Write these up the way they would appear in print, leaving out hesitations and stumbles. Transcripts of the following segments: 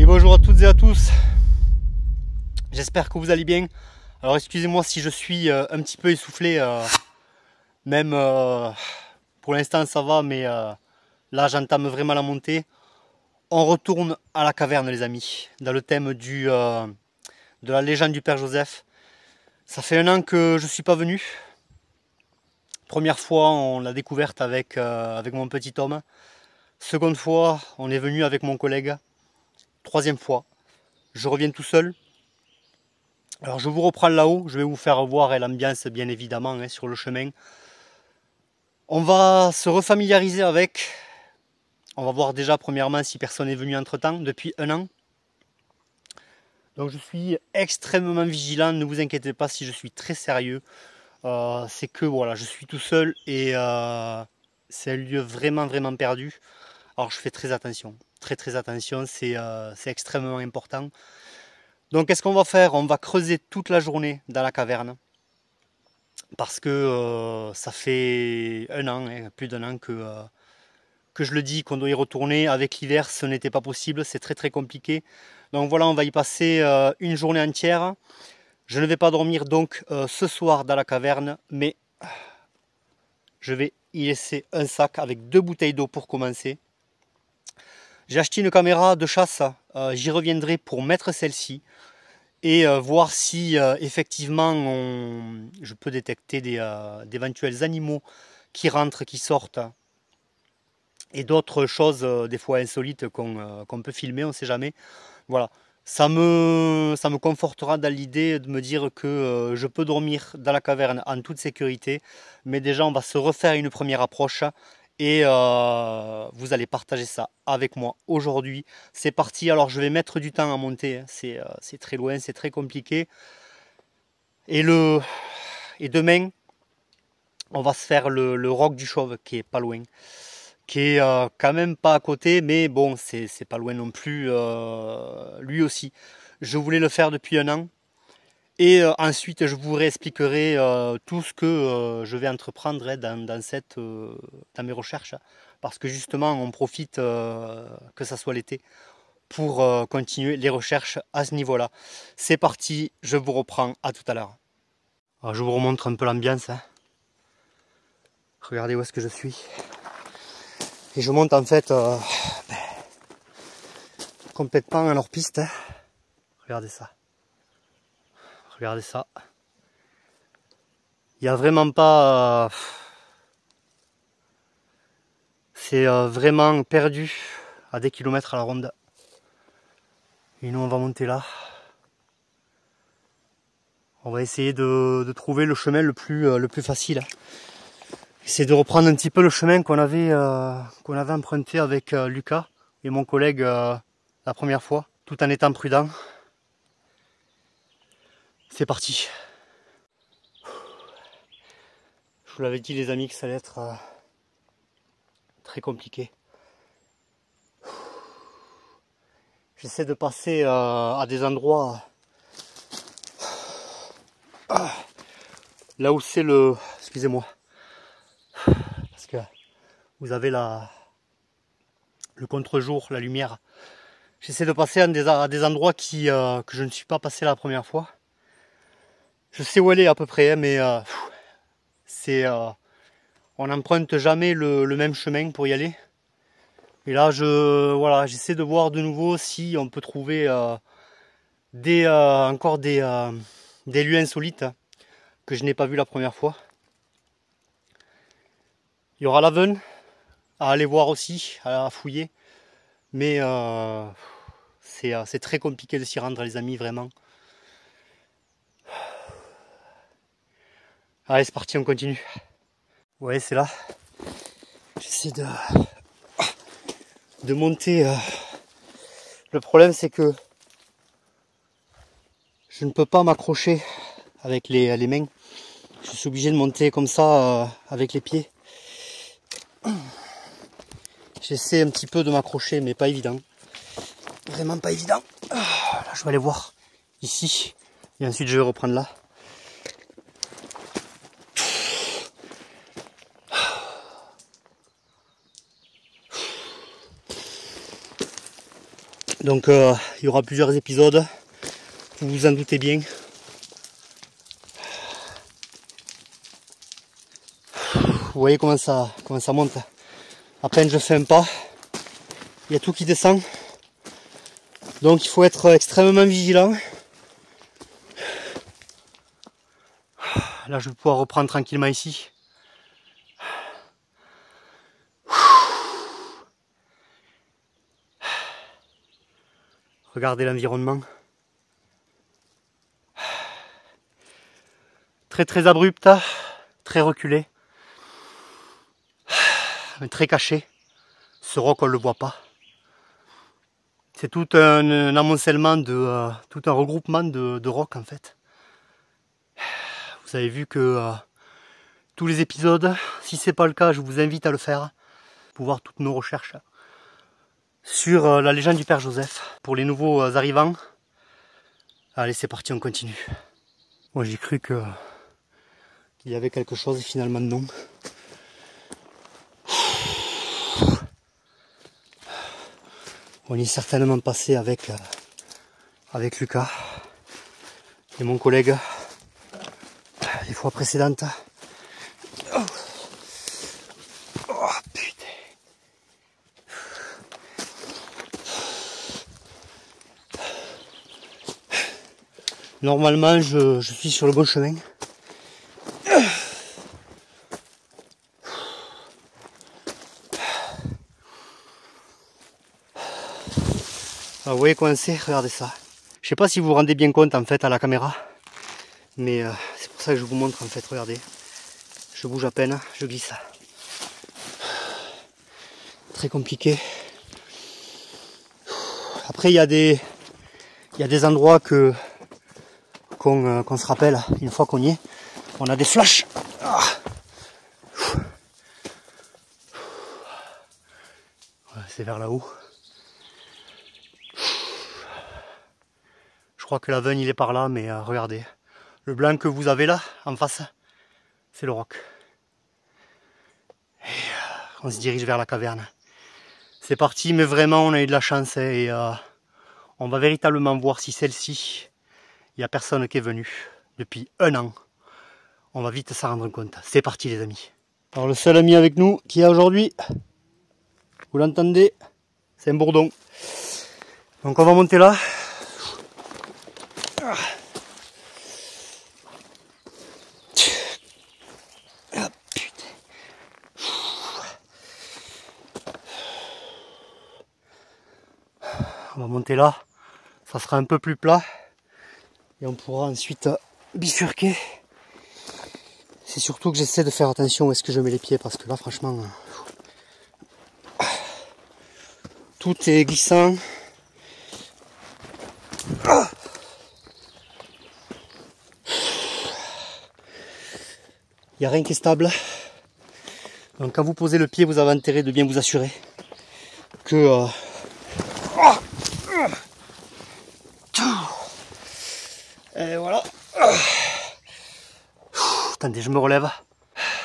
Et bonjour à toutes et à tous, j'espère que vous allez bien. Alors excusez-moi si je suis un petit peu essoufflé, même pour l'instant ça va, mais là j'entame vraiment la montée. On retourne à la caverne les amis, dans le thème de la légende du Père Joseph. Ça fait 1 an que je ne suis pas venu. Première fois on l'a découverte avec mon petit homme. Seconde fois on est venu avec mon collègue. 3e fois, je reviens tout seul. Alors je vous reprends là-haut, je vais vous faire voir l'ambiance bien évidemment hein, sur le chemin. On va se refamiliariser avec. On va voir déjà premièrement si personne n'est venu entre temps depuis 1 an. Donc je suis extrêmement vigilant, ne vous inquiétez pas si je suis très sérieux. C'est que voilà, je suis tout seul et c'est un lieu vraiment perdu. Alors je fais très attention, très attention, c'est extrêmement important. Donc qu'est-ce qu'on va faire? On va creuser toute la journée dans la caverne. Parce que ça fait 1 an, hein, plus d'1 an que je le dis, qu'on doit y retourner. Avec l'hiver, ce n'était pas possible, c'est très compliqué. Donc voilà, on va y passer une journée entière. Je ne vais pas dormir donc ce soir dans la caverne, mais je vais y laisser un sac avec 2 bouteilles d'eau pour commencer. J'ai acheté une caméra de chasse, j'y reviendrai pour mettre celle-ci. Et voir si effectivement je peux détecter d'éventuels animaux qui rentrent, qui sortent et d'autres choses des fois insolites qu'on peut filmer, on ne sait jamais. Voilà, ça me confortera dans l'idée de me dire que je peux dormir dans la caverne en toute sécurité, mais déjà on va se refaire une première approche. Et vous allez partager ça avec moi aujourd'hui. C'est parti, alors je vais mettre du temps à monter, hein. C'est très loin, c'est très compliqué. Et demain, on va se faire le roc du Chauve qui est pas loin. Qui est quand même pas à côté, mais bon, c'est pas loin non plus, lui aussi. Je voulais le faire depuis 1 an. Et ensuite, je vous réexpliquerai tout ce que je vais entreprendre dans mes recherches. Parce que justement, on profite que ça soit l'été pour continuer les recherches à ce niveau-là. C'est parti, je vous reprends à tout à l'heure. Je vous remontre un peu l'ambiance. Hein. Regardez où est-ce que je suis. Et je monte en fait complètement en hors-piste. Hein. Regardez ça. Regardez ça. Il n'y a vraiment pas... c'est vraiment perdu à des kilomètres à la ronde. Et nous on va monter là. On va essayer de trouver le chemin le plus facile. Essayer de reprendre un petit peu le chemin qu'on avait emprunté avec Lucas et mon collègue la première fois, tout en étant prudent. C'est parti. Je vous l'avais dit les amis que ça allait être très compliqué. J'essaie de passer à des endroits là où c'est le... Excusez-moi. Parce que vous avez le contre-jour, la lumière. J'essaie de passer à des endroits que je ne suis pas passé la première fois. Je sais où elle est à peu près, hein, mais on n'emprunte jamais le même chemin pour y aller. Et là, voilà, j'essaie de voir de nouveau si on peut trouver encore des lieux insolites que je n'ai pas vu la première fois. Il y aura l'Aven à aller voir aussi, à fouiller. Mais c'est très compliqué de s'y rendre les amis, vraiment. Allez, c'est parti, on continue. Ouais, c'est là. J'essaie de monter. Le problème, c'est que je ne peux pas m'accrocher avec les mains. Je suis obligé de monter comme ça avec les pieds. J'essaie un petit peu de m'accrocher, mais pas évident. Vraiment pas évident. Là, je vais aller voir ici. Et ensuite, je vais reprendre là. Donc il y aura plusieurs épisodes, vous vous en doutez bien. Vous voyez comment ça monte. À peine je fais un pas, il y a tout qui descend. Donc il faut être extrêmement vigilant. Là je vais pouvoir reprendre tranquillement ici. Regardez l'environnement. Très abrupt, très reculé, mais très caché. Ce roc on ne le voit pas. C'est tout un amoncellement tout un regroupement de rocs en fait. Vous avez vu que tous les épisodes, si c'est pas le cas, je vous invite à le faire pour voir toutes nos recherches sur la légende du Père Joseph. Pour les nouveaux arrivants, allez c'est parti, on continue. Moi j'ai cru qu'il y avait quelque chose et finalement non. On y est certainement passé avec Lucas et mon collègue les fois précédentes. Oh putain. Normalement je suis sur le bon chemin. Alors, vous voyez comment c'est, regardez ça. Je sais pas si vous vous rendez bien compte en fait à la caméra, mais c'est pour ça que je vous montre en fait, regardez. Je bouge à peine, je glisse. Très compliqué. Après il y a des endroits qu'on se rappelle une fois qu'on y est. On a des flashs. Ah. Ouais, c'est vers là-haut. Je crois que la veine il est par là, mais regardez. Le blanc que vous avez là, en face, c'est le roc. Et on se dirige vers la caverne. C'est parti, mais vraiment on a eu de la chance et on va véritablement voir si celle-ci, il n'y a personne qui est venu depuis 1 an. On va vite s'en rendre compte. C'est parti les amis. Alors le seul ami avec nous qui est aujourd'hui, vous l'entendez, c'est un bourdon. Donc on va monter là. Ah, putain. On va monter là. Ça sera un peu plus plat. Et on pourra ensuite bifurquer. C'est surtout que j'essaie de faire attention où est-ce que je mets les pieds parce que là franchement tout est glissant. Il n'y a rien qui est stable. Donc quand vous posez le pied, vous avez intérêt de bien vous assurer que et voilà. Attendez, je me relève.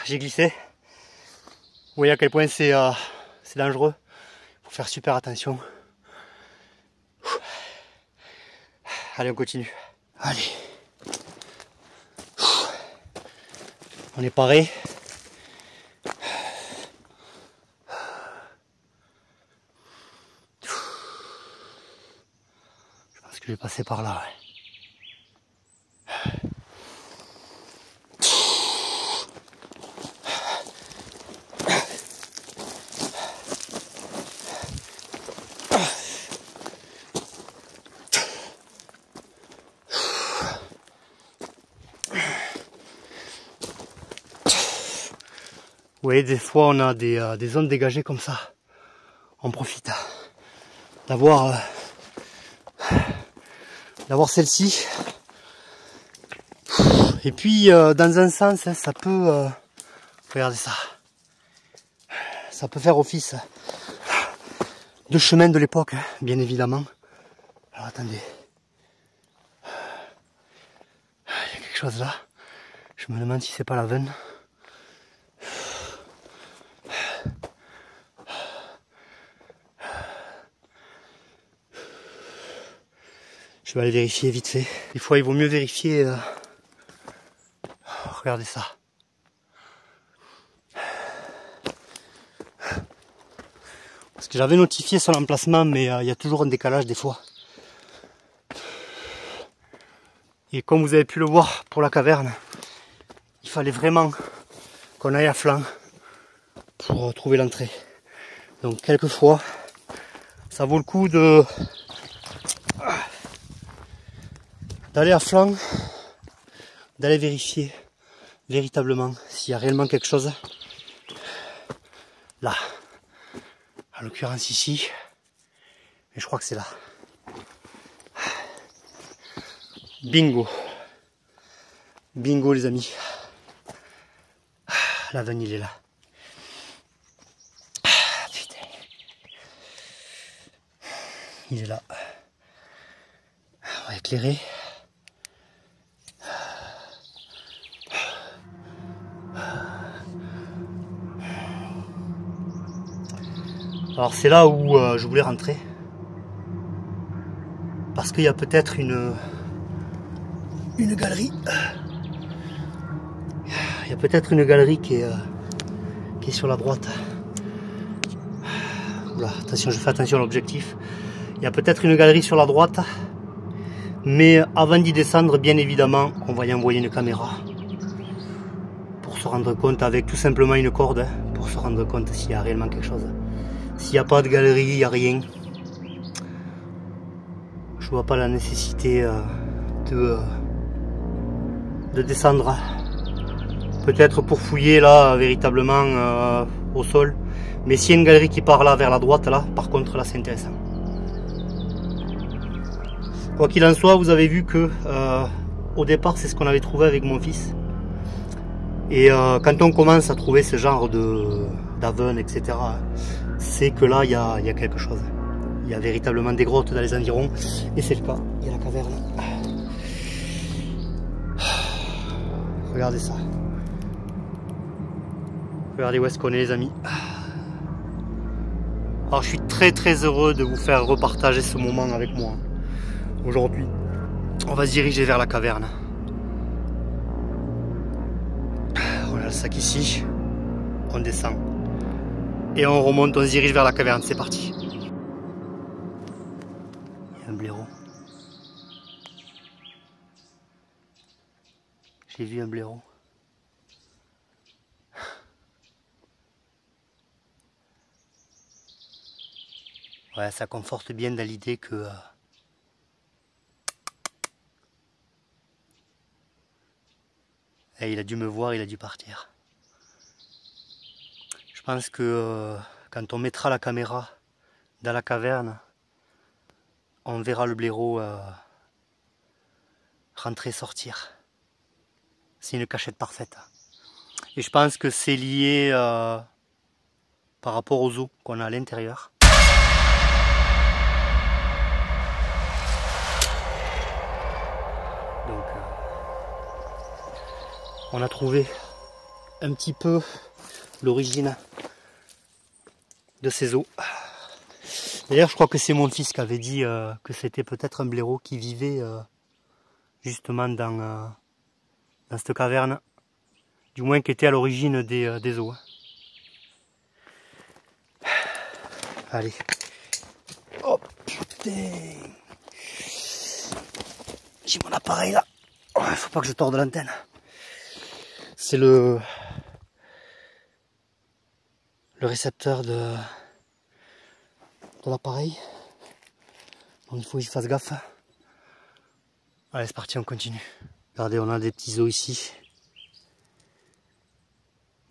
J'ai glissé. Vous voyez à quel point c'est dangereux. Il faut faire super attention. Allez, on continue. Allez. On est paré. Je pense que je vais passer par là. Ouais. Vous voyez, des fois on a des zones dégagées comme ça. On profite d'avoir celle-ci. Et puis dans un sens, ça peut... regardez ça. Ça peut faire office de chemin de l'époque, bien évidemment. Alors attendez. Il y a quelque chose là. Je me demande si c'est pas la veine. Je vais aller vérifier vite fait. Des fois il vaut mieux vérifier. Regardez ça. Parce que j'avais notifié son emplacement, mais il y a toujours un décalage des fois. Et comme vous avez pu le voir pour la caverne, il fallait vraiment qu'on aille à flanc pour trouver l'entrée. Donc quelquefois, ça vaut le coup d'aller à flanc, d'aller vérifier véritablement s'il y a réellement quelque chose là. En l'occurrence ici, et je crois que c'est là. Bingo. Bingo les amis. La vanille il est là. Putain. Il est là. On va éclairer. Alors c'est là où je voulais rentrer. Parce qu'il y a peut-être une galerie. Il y a peut-être une galerie qui est sur la droite. Oula, attention, je fais attention à l'objectif. Il y a peut-être une galerie sur la droite. Mais avant d'y descendre, bien évidemment, on va y envoyer une caméra. Pour se rendre compte, avec tout simplement une corde, pour se rendre compte s'il y a réellement quelque chose. S'il n'y a pas de galerie, il n'y a rien. Je vois pas la nécessité de descendre. Peut-être pour fouiller là véritablement au sol. Mais s'il y a une galerie qui part là vers la droite, là, par contre là c'est intéressant. Quoi qu'il en soit, vous avez vu que au départ c'est ce qu'on avait trouvé avec mon fils. Et quand on commence à trouver ce genre d'aven, etc., c'est que là il y a quelque chose. Il y a véritablement des grottes dans les environs. Et c'est le cas, il y a la caverne. Regardez ça. Regardez où est-ce qu'on est les amis. Alors je suis très heureux de vous faire repartager ce moment avec moi. Aujourd'hui, on va se diriger vers la caverne. On a le sac ici. On descend. Et on remonte, on se dirige vers la caverne. C'est parti. Il y a un blaireau. J'ai vu un blaireau. Ouais, ça conforte bien dans l'idée que il a dû me voir, il a dû partir. Je pense que quand on mettra la caméra dans la caverne, on verra le blaireau rentrer, sortir. C'est une cachette parfaite. Et je pense que c'est lié par rapport aux os qu'on a à l'intérieur. Donc on a trouvé un petit peu l'origine de ces os. D'ailleurs je crois que c'est mon fils qui avait dit que c'était peut-être un blaireau qui vivait justement dans cette caverne, du moins qui était à l'origine des os. Allez. Oh putain. J'ai mon appareil là. Il faut pas que je torde l'antenne. C'est le récepteur de l'appareil. Donc il faut que j'y fasse gaffe. Allez, c'est parti, on continue. Regardez, on a des petits os ici.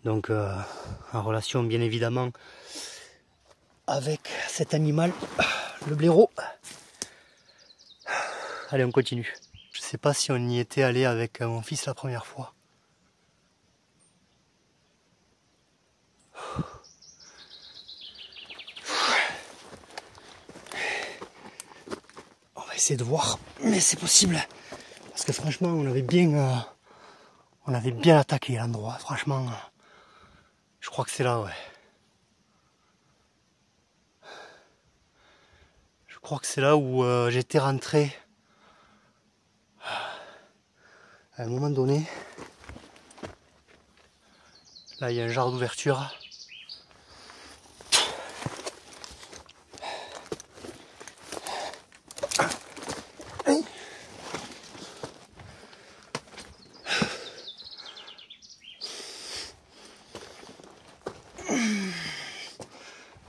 Donc en relation bien évidemment avec cet animal, le blaireau. Allez, on continue. Je sais pas si on y était allé avec mon fils la première fois. On va essayer de voir, mais c'est possible. Parce que franchement, on avait bien attaqué l'endroit. Franchement, je crois que c'est là, ouais. Je crois que c'est là où j'étais rentré À un moment donné, là il y a un genre d'ouverture.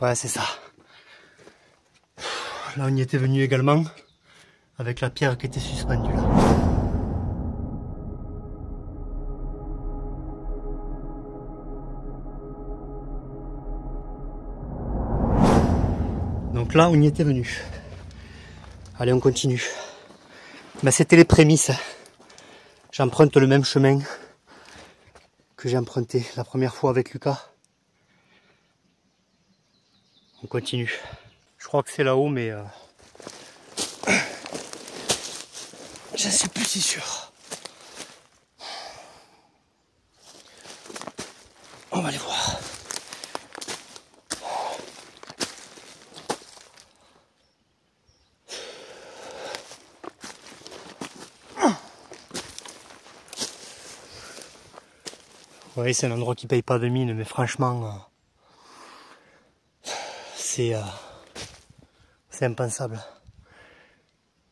Ouais, c'est ça. Là on y était venu également, avec la pierre qui était suspendue là. Donc là on y était venu. Allez, on continue. Ben, c'était les prémices. J'emprunte le même chemin que j'ai emprunté la première fois avec Lucas. On continue. Je crois que c'est là-haut, mais je ne suis plus si sûr. On va aller voir. Oui, c'est un endroit qui paye pas de mine, mais franchement, c'est impensable.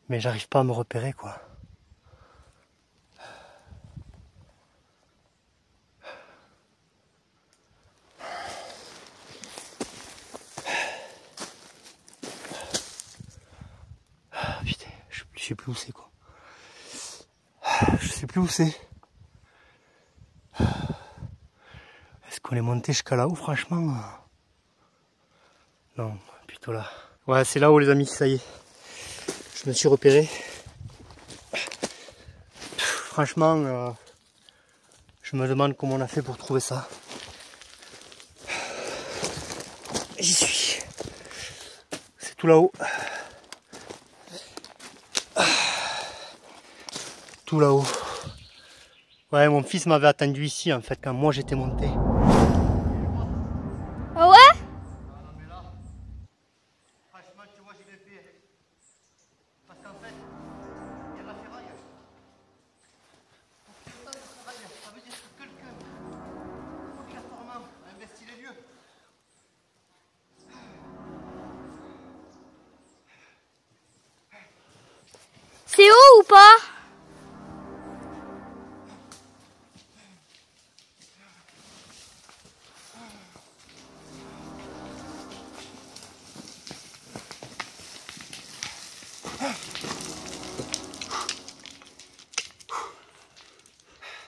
Mais j'arrive pas à me repérer, quoi. Putain, je sais plus où c'est, quoi. Je sais plus où c'est. Est-ce qu'on est monté jusqu'à là-haut, franchement? Non, plutôt là. Ouais, c'est là-haut, les amis, ça y est. Je me suis repéré. Franchement, je me demande comment on a fait pour trouver ça. J'y suis. C'est tout là-haut. Tout là-haut. Ouais, mon fils m'avait attendu ici, en fait, quand moi j'étais monté. Ah ouais? Franchement, tu vois, j'ai bien fait. Parce qu'en fait, il y a la ferraille. Pour qu'il y ait autant de ferraille, ça veut dire que quelqu'un, obligatoirement, a investi les lieux. C'est haut ou pas?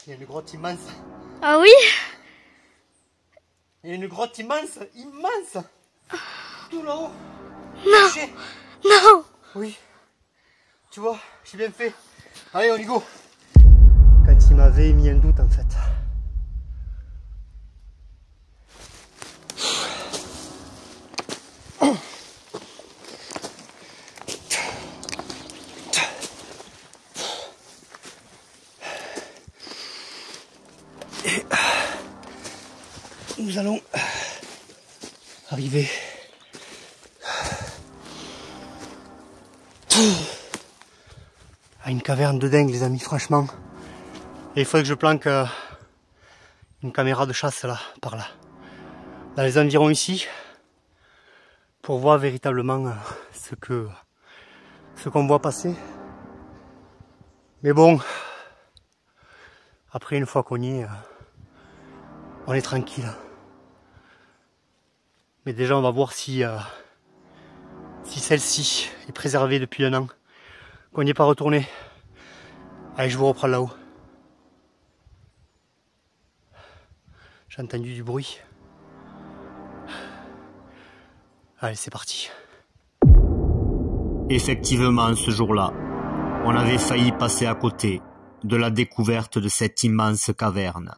Il y a une grotte immense. Ah oui? Il y a une grotte immense, immense. Tout là-haut. Non. Caché. Non. Oui. Tu vois, j'ai bien fait. Allez, on y go. Quand il m'avait mis un doute, en fait. Et nous allons arriver à une caverne de dingue, les amis, franchement. Et il faudrait que je planque une caméra de chasse là, par là, dans les environs ici, pour voir véritablement ce qu'on voit passer. Mais bon, après une fois qu'on y est, on est tranquille. Mais déjà on va voir si celle-ci est préservée depuis 1 an, qu'on n'y est pas retourné. Allez, je vous reprends là-haut. J'ai entendu du bruit. Allez, c'est parti. Effectivement, ce jour-là, on avait failli passer à côté de la découverte de cette immense caverne,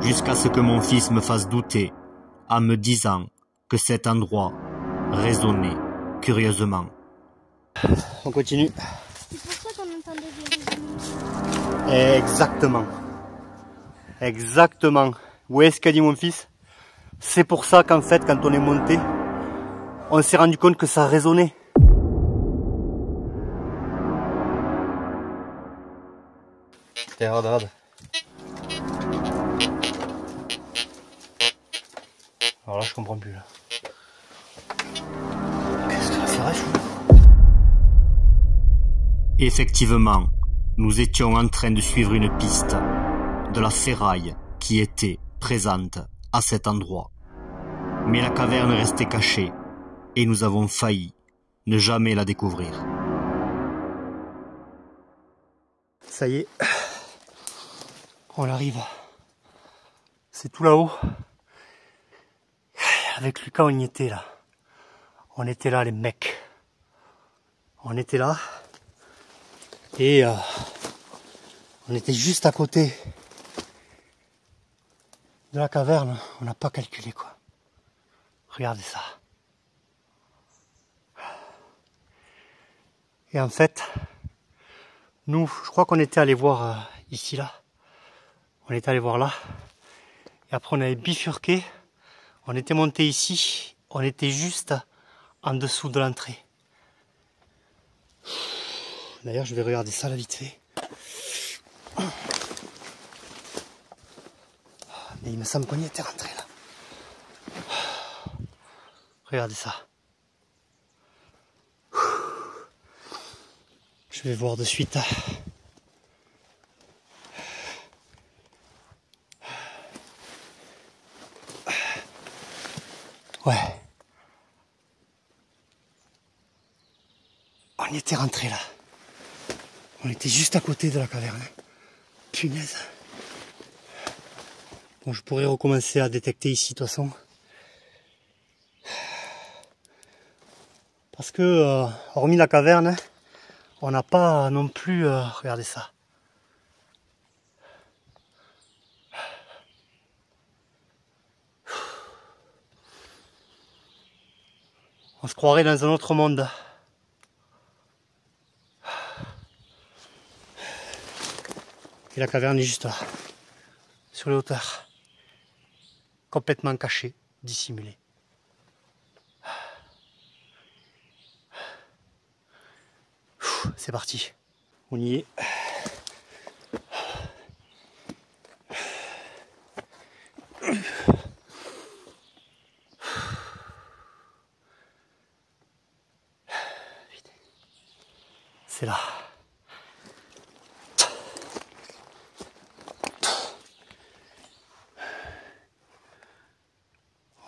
jusqu'à ce que mon fils me fasse douter en me disant que cet endroit résonnait curieusement. On continue. C'est pour ça qu'on entendait des résonances. Exactement. Exactement. Où est-ce qu'a dit mon fils? C'est pour ça qu'en fait, quand on est monté, on s'est rendu compte que ça résonnait. regarde. Alors là, je comprends plus là. Qu'est-ce que ça reste? Effectivement, nous étions en train de suivre une piste de la ferraille qui était présente à cet endroit. Mais la caverne restait cachée et nous avons failli ne jamais la découvrir. Ça y est, on arrive. C'est tout là-haut. Avec Lucas, on y était là. On était là, les mecs. On était là. Et on était juste à côté de la caverne. On n'a pas calculé quoi. Regardez ça. Et en fait, nous, je crois qu'on était allé voir ici, là. On était allé voir là. Et après, on avait bifurqué. On était monté ici. On était juste en dessous de l'entrée. D'ailleurs, je vais regarder ça là vite fait. Mais il me semble qu'on y était rentré là. Regardez ça. Je vais voir de suite. Ouais. On y était rentré là. On était juste à côté de la caverne. Punaise. Bon, je pourrais recommencer à détecter ici de toute façon. Parce que, hormis la caverne, on n'a pas non plus... regardez ça. On se croirait dans un autre monde. Et la caverne est juste là, sur les hauteurs, complètement cachée, dissimulée. C'est parti, on y est. C'est là.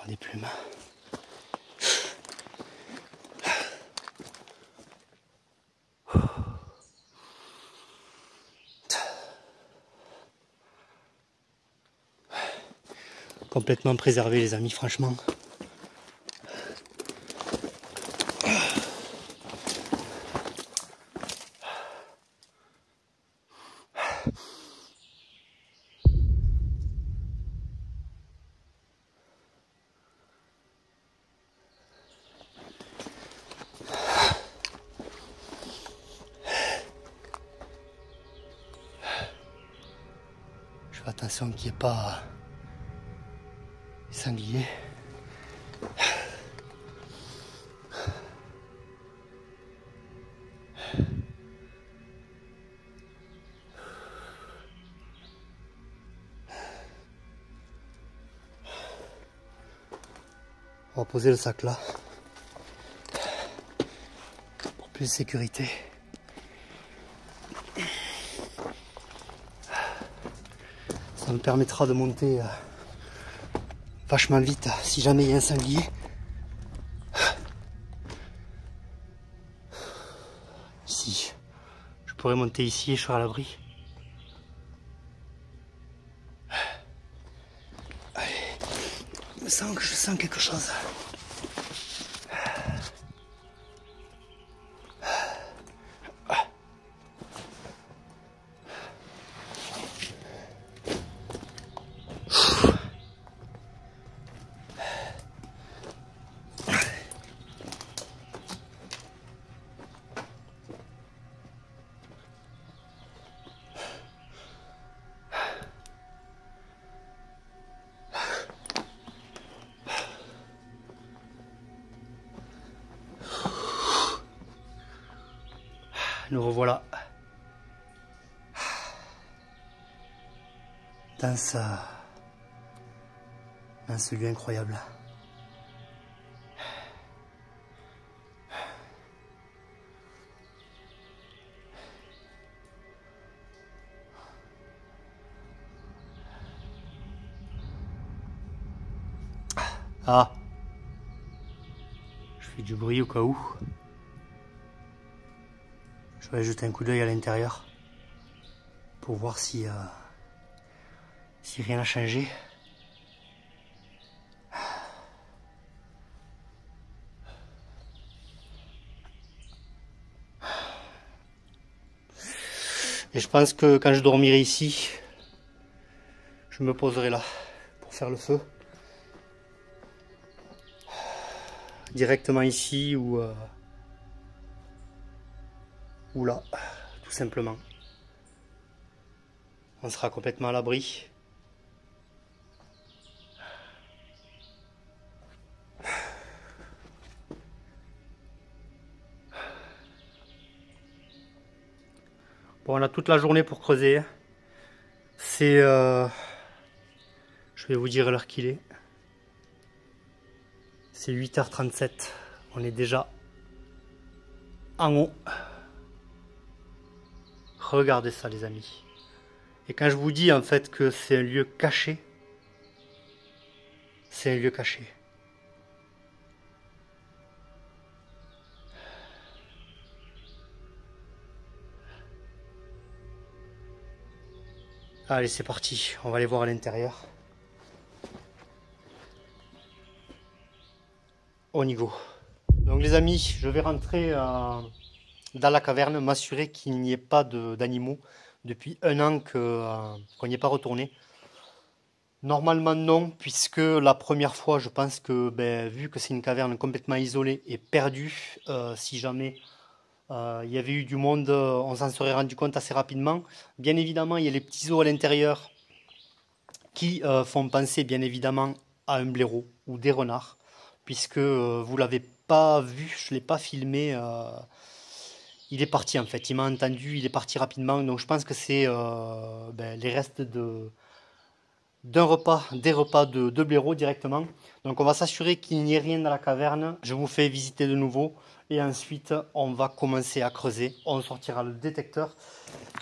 On est plumes. Complètement préservé les amis, franchement. Je fais attention qu'il n'y ait pas sanglier. On va poser le sac là pour plus de sécurité. Ça me permettra de monter vachement vite si jamais il y a un sanglier. Ici, je pourrais monter ici et je serai à l'abri. Allez, je sens quelque chose. Nous revoilà. dans ce lieu incroyable. Ah, je fais du bruit au cas où. Je vais jeter un coup d'œil à l'intérieur pour voir si rien n'a changé. Et je pense que quand je dormirai ici, je me poserai là pour faire le feu. Directement ici ou là, tout simplement. On sera complètement à l'abri. Bon, on a toute la journée pour creuser. C'est... je vais vous dire l'heure qu'il est. C'est 8h37. On est déjà en haut. Regardez ça, les amis. Et quand je vous dis en fait que c'est un lieu caché, c'est un lieu caché. Allez, c'est parti. On va aller voir à l'intérieur. On y go. Donc les amis, je vais rentrer dans la caverne, m'assurer qu'il n'y ait pas d'animaux. Depuis un an qu'on n'y est pas retourné. Normalement non, puisque la première fois, je pense que vu que c'est une caverne complètement isolée et perdue, si jamais il y avait eu du monde, on s'en serait rendu compte assez rapidement. Bien évidemment, il y a les petits os à l'intérieur qui font penser bien évidemment à un blaireau ou des renards, puisque vous l'avez pas vu, je ne l'ai pas filmé, il est parti en fait, il m'a entendu, il est parti rapidement, donc je pense que c'est les restes des repas de blaireau directement. Donc on va s'assurer qu'il n'y ait rien dans la caverne, je vous fais visiter de nouveau, et ensuite on va commencer à creuser, on sortira le détecteur.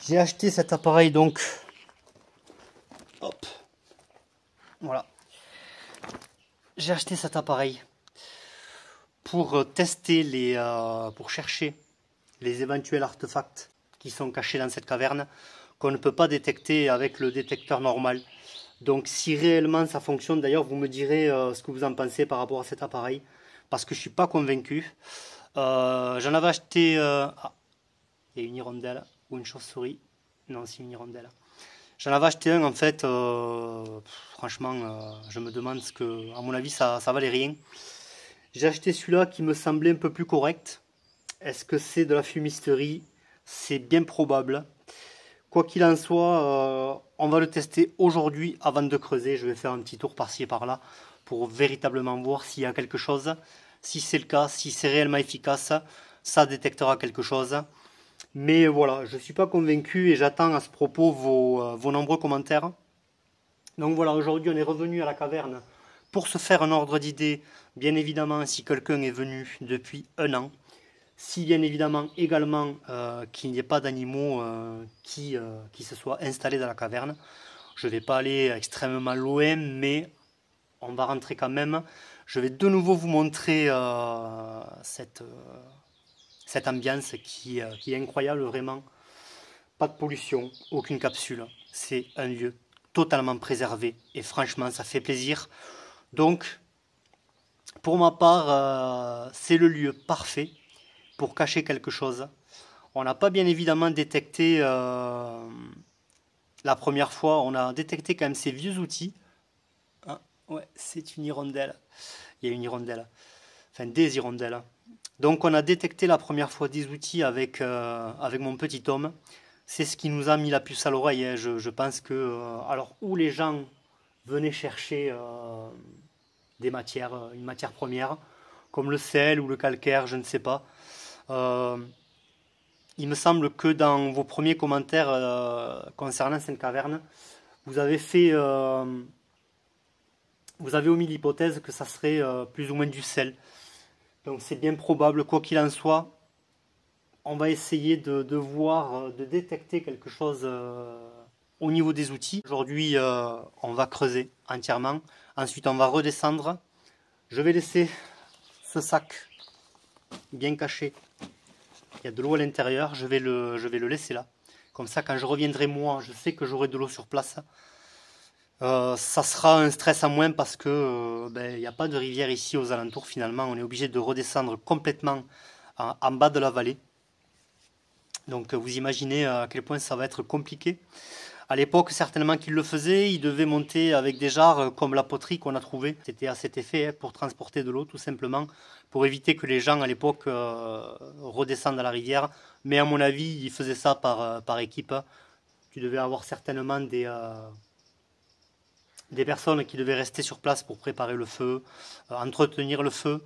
J'ai acheté cet appareil donc, hop, voilà, j'ai acheté cet appareil pour tester pour chercher les éventuels artefacts qui sont cachés dans cette caverne, qu'on ne peut pas détecter avec le détecteur normal. Donc si réellement ça fonctionne, d'ailleurs vous me direz ce que vous en pensez par rapport à cet appareil, parce que je ne suis pas convaincu. J'en avais acheté... Ah, il y a une hirondelle ou une chauve-souris. Non, c'est une hirondelle. J'en avais acheté un en fait, franchement, je me demande ce que... À mon avis, ça valait rien. J'ai acheté celui-là qui me semblait un peu plus correct. Est-ce que c'est de la fumisterie? C'est bien probable. Quoi qu'il en soit, on va le tester aujourd'hui avant de creuser. Je vais faire un petit tour par-ci et par-là pour véritablement voir s'il y a quelque chose. Si c'est le cas, si c'est réellement efficace, ça détectera quelque chose. Mais voilà, je ne suis pas convaincu et j'attends à ce propos vos nombreux commentaires. Donc voilà, aujourd'hui on est revenu à la caverne pour se faire un ordre d'idée. Bien évidemment, si quelqu'un est venu depuis un an. Si bien évidemment également qu'il n'y ait pas d'animaux qui se soient installés dans la caverne. Je ne vais pas aller extrêmement loin, mais on va rentrer quand même. Je vais de nouveau vous montrer cette ambiance qui est incroyable, vraiment. Pas de pollution, aucune capsule. C'est un lieu totalement préservé et franchement, ça fait plaisir. Donc, pour ma part, c'est le lieu parfait pour cacher quelque chose. On n'a pas bien évidemment détecté la première fois, on a détecté quand même ces vieux outils. Ah, ouais, c'est une hirondelle. Il y a une hirondelle. Enfin, des hirondelles. Donc on a détecté la première fois des outils avec mon petit homme. C'est ce qui nous a mis la puce à l'oreille. Hein. Je pense que... alors, où les gens venaient chercher une matière première, comme le sel ou le calcaire, je ne sais pas. Il me semble que dans vos premiers commentaires concernant cette caverne, vous avez omis l'hypothèse que ça serait plus ou moins du sel. Donc c'est bien probable, quoi qu'il en soit, on va essayer de voir, de détecter quelque chose au niveau des outils. Aujourd'hui, on va creuser entièrement. Ensuite, on va redescendre. Je vais laisser ce sac bien caché. Il y a de l'eau à l'intérieur. Je vais le laisser là. Comme ça, quand je reviendrai moi, je sais que j'aurai de l'eau sur place. Ça sera un stress en moins parce que il n'y a pas de rivière ici aux alentours. Finalement, on est obligé de redescendre complètement en bas de la vallée. Donc vous imaginez à quel point ça va être compliqué. À l'époque, certainement qu'ils le faisaient, ils devaient monter avec des jarres comme la poterie qu'on a trouvée. C'était à cet effet, pour transporter de l'eau tout simplement, pour éviter que les gens à l'époque redescendent à la rivière. Mais à mon avis, ils faisaient ça par équipe. Tu devais avoir certainement des personnes qui devaient rester sur place pour préparer le feu, entretenir le feu,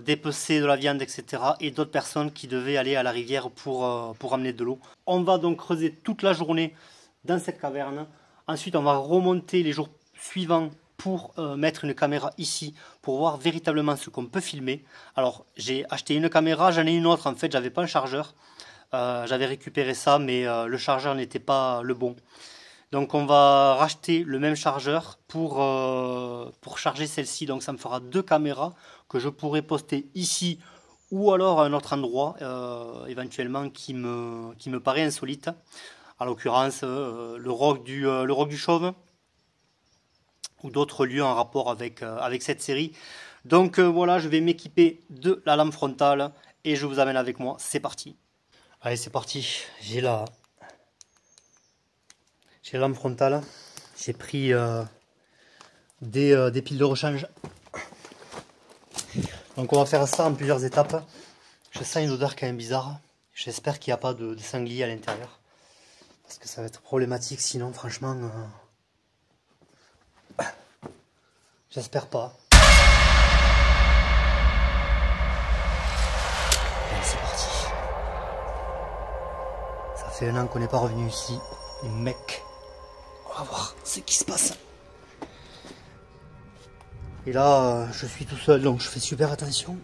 dépecer de la viande, etc. Et d'autres personnes qui devaient aller à la rivière pour amener de l'eau. On va donc creuser toute la journée dans cette caverne. Ensuite, on va remonter les jours suivants pour mettre une caméra ici, pour voir véritablement ce qu'on peut filmer. Alors, j'ai acheté une caméra, j'en ai une autre, en fait, j'avais pas un chargeur. J'avais récupéré ça, mais le chargeur n'était pas le bon. Donc on va racheter le même chargeur pour charger celle-ci. Donc ça me fera 2 caméras que je pourrai poster ici ou alors à un autre endroit éventuellement qui me paraît insolite. En l'occurrence le roc du Chauve ou d'autres lieux en rapport avec cette série. Donc voilà, je vais m'équiper de la lampe frontale et je vous amène avec moi. C'est parti. Allez, c'est parti. J'ai la lampe frontale, j'ai pris des piles de rechange. Donc on va faire ça en plusieurs étapes. Je sens une odeur quand même bizarre. J'espère qu'il n'y a pas de sanglier à l'intérieur. Parce que ça va être problématique sinon franchement. J'espère pas. Allez, c'est parti. Ça fait 1 an qu'on n'est pas revenu ici. Les mecs. On va voir ce qui se passe. Et là, je suis tout seul, donc je fais super attention.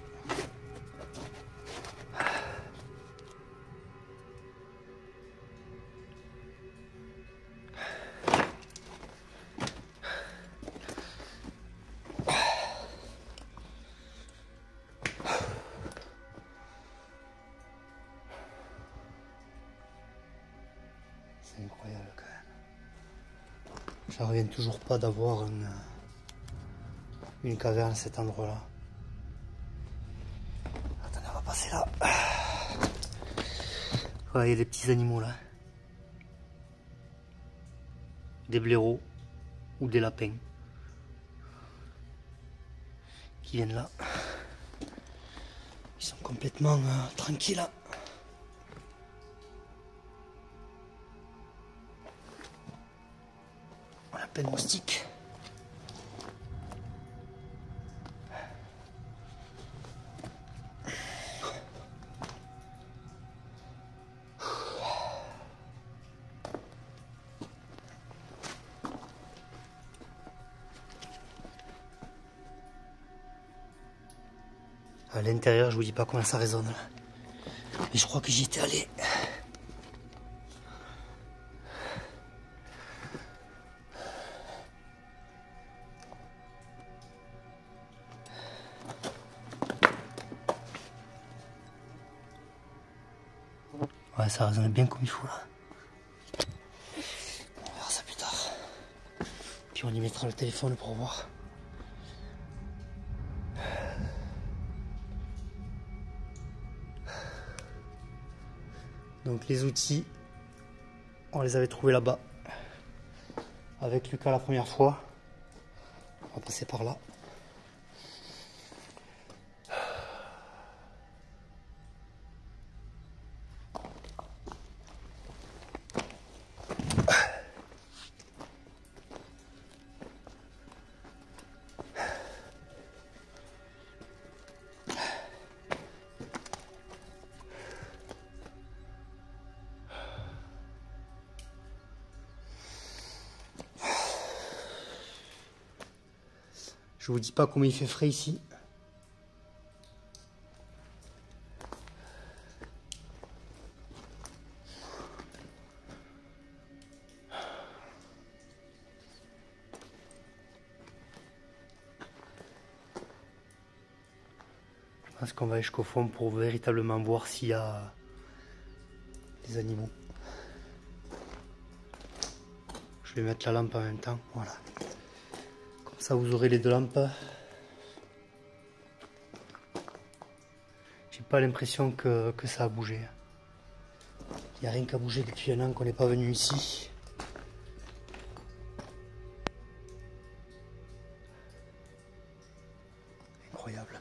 C'est incroyable quand même. Je reviens toujours pas d'avoir une caverne à cet endroit-là. Attendez, on va passer là. Ouais, il y a des petits animaux là. Des blaireaux ou des lapins qui viennent là. Ils sont complètement tranquilles là. On a plein de moustiques. À l'intérieur, je vous dis pas comment ça résonne là. Mais je crois que j'y étais allé. Ouais, ça résonne bien comme il faut là. On verra ça plus tard. Puis on y mettra le téléphone pour voir. Donc les outils, on les avait trouvés là-bas. Avec Lucas la première fois. On va passer par là. Je vous dis pas comment il fait frais ici. Je pense qu'on va aller jusqu'au fond pour véritablement voir s'il y a des animaux. Je vais mettre la lampe en même temps, voilà. Comme ça vous aurez les deux lampes. J'ai pas l'impression que ça a bougé. Il n'y a rien qu'à bouger depuis un an qu'on n'est pas venu ici. Incroyable.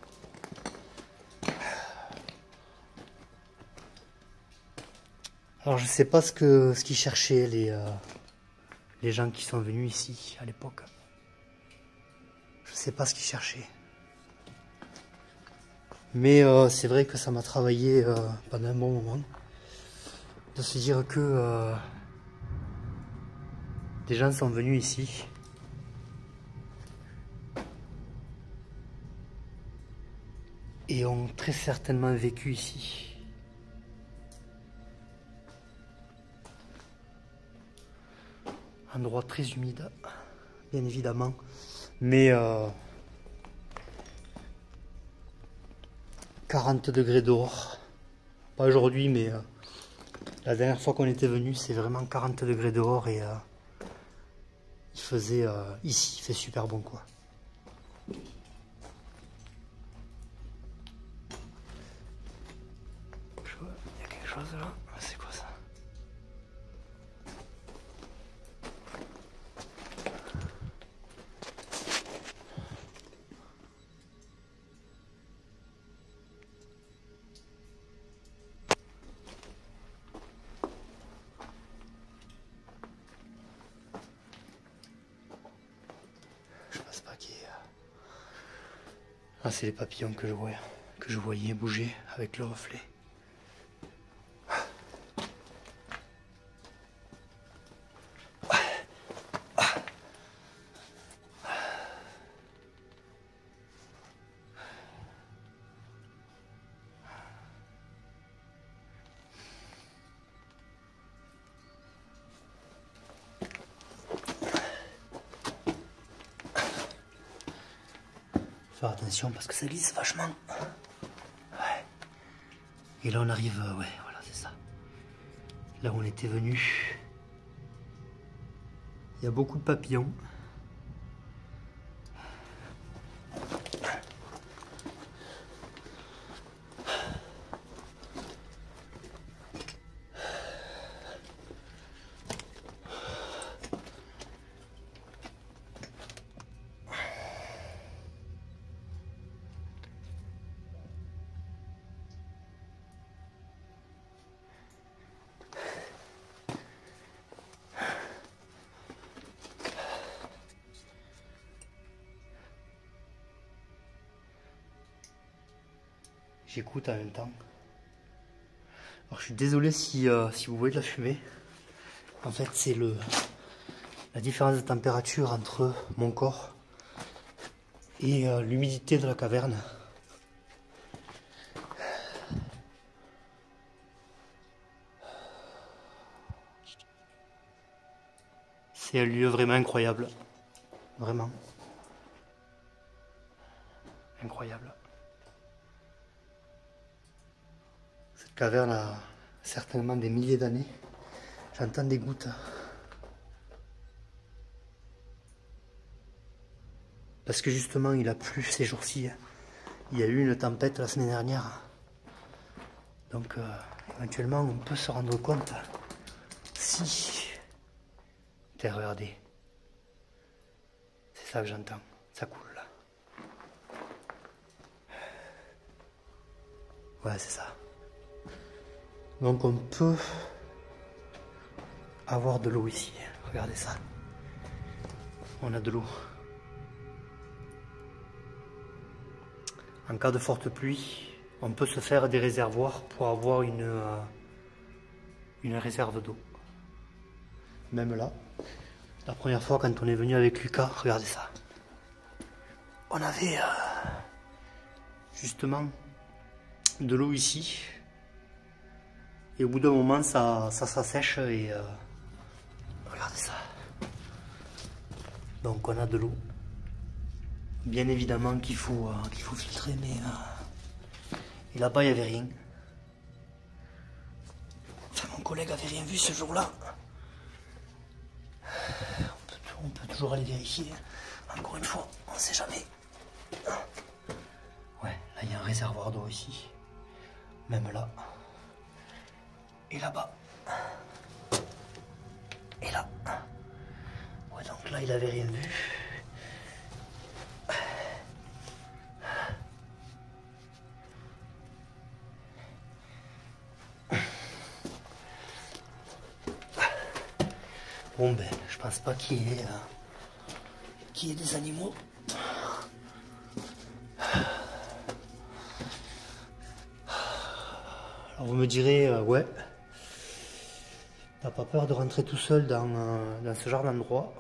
Alors je sais pas ce qu'ils cherchaient les gens qui sont venus ici à l'époque. Je sais pas ce qu'ils cherchaient. Mais c'est vrai que ça m'a travaillé pendant un bon moment. De se dire que des gens sont venus ici. Et ont très certainement vécu ici. Endroit très humide, bien évidemment, mais 40 degrés dehors. Pas aujourd'hui, mais la dernière fois qu'on était venu, c'est vraiment 40 degrés dehors et il faisait ici, il fait super bon quoi. Il y a quelque chose là, c'est quoi ça? Ah, c'est les papillons que je voyais bouger avec le reflet. Faire attention parce que ça glisse vachement. Ouais. Et là on arrive, ouais, voilà, c'est ça. Là où on était venu. Il y a beaucoup de papillons. J'écoute en même temps. Alors je suis désolé si vous voyez de la fumée. En fait c'est la différence de température entre mon corps et l'humidité de la caverne. C'est un lieu vraiment incroyable. Vraiment. Incroyable. Cette caverne a certainement des milliers d'années. J'entends des gouttes. Parce que justement, il a plu ces jours-ci. Il y a eu une tempête la semaine dernière. Donc, éventuellement, on peut se rendre compte si... Tiens, regardez. C'est ça que j'entends. Ça coule là. Ouais, c'est ça. Donc on peut avoir de l'eau ici. Regardez ça. On a de l'eau. En cas de forte pluie, on peut se faire des réservoirs pour avoir une réserve d'eau. Même là, la première fois quand on est venu avec Lucas, regardez ça. on avait justement de l'eau ici. Et au bout d'un moment, ça s'assèche et regardez ça. Donc on a de l'eau. Bien évidemment qu'il faut filtrer, mais et là-bas il n'y avait rien. Enfin, mon collègue avait rien vu ce jour-là. On peut toujours aller vérifier. Encore une fois, on ne sait jamais. Ouais, là il y a un réservoir d'eau ici. Même là. Et là-bas. Et là. Ouais, donc là il avait rien vu. Bon ben, je pense pas qu'il y ait des animaux. Alors vous me direz, ouais, t'as pas peur de rentrer tout seul dans ce genre d'endroit?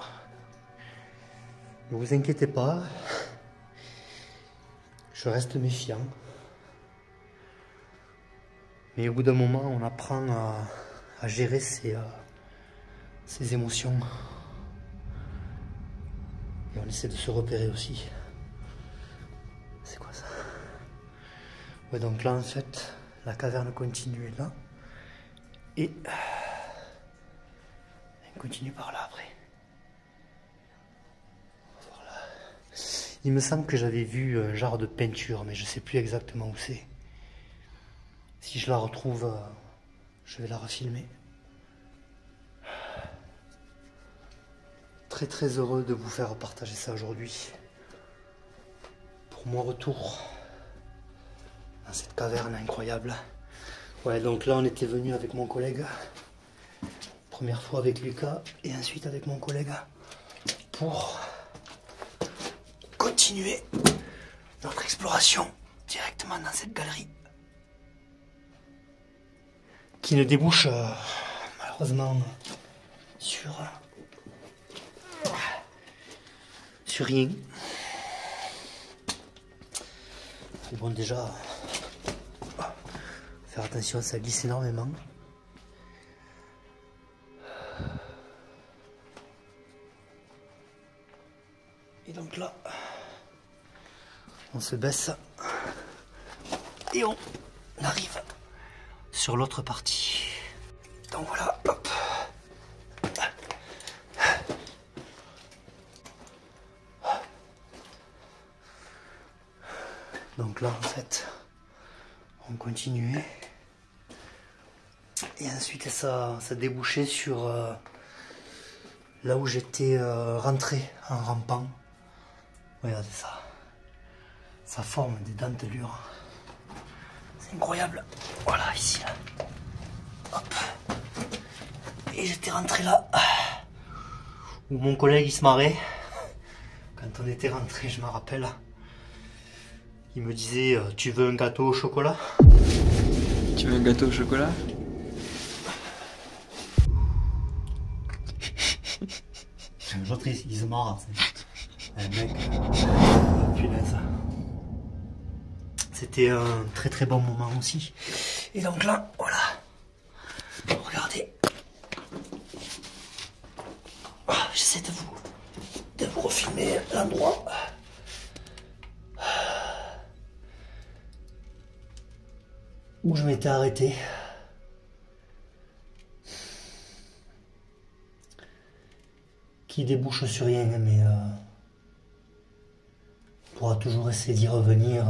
Ne vous inquiétez pas, je reste méfiant. Mais au bout d'un moment, on apprend à gérer ses émotions. Et on essaie de se repérer aussi. C'est quoi ça? Ouais, donc là en fait, la caverne continue là. Et elle continue par là après. Voilà. Il me semble que j'avais vu un genre de peinture, mais je sais plus exactement où c'est. Si je la retrouve, je vais la refilmer. Très très heureux de vous faire partager ça aujourd'hui. Pour mon retour dans cette caverne incroyable. Ouais, donc là on était venu avec mon collègue. Première fois avec Lucas et ensuite avec mon collègue pour continuer notre exploration directement dans cette galerie qui ne débouche malheureusement sur rien. Mais bon, déjà, faire attention, ça glisse énormément. Et donc là, on se baisse et on arrive sur l'autre partie. Donc voilà, hop. Donc là, en fait, on continuait. Et ensuite, ça débouchait sur là où j'étais rentré en rampant. Regardez ça. Ça forme des dentelures. C'est incroyable. Voilà, ici, là. Hop. Et j'étais rentré là. Où mon collègue, il se marrait. Quand on était rentré, je me rappelle. Il me disait, tu veux un gâteau au chocolat? Tu veux un gâteau au chocolat? L'autre, il se marre. Un mec, punaise. C'était un très très bon moment aussi. Et donc là, voilà. Regardez. J'essaie de vous refilmer l'endroit. Où je m'étais arrêté. Qui débouche sur rien, mais on pourra toujours essayer d'y revenir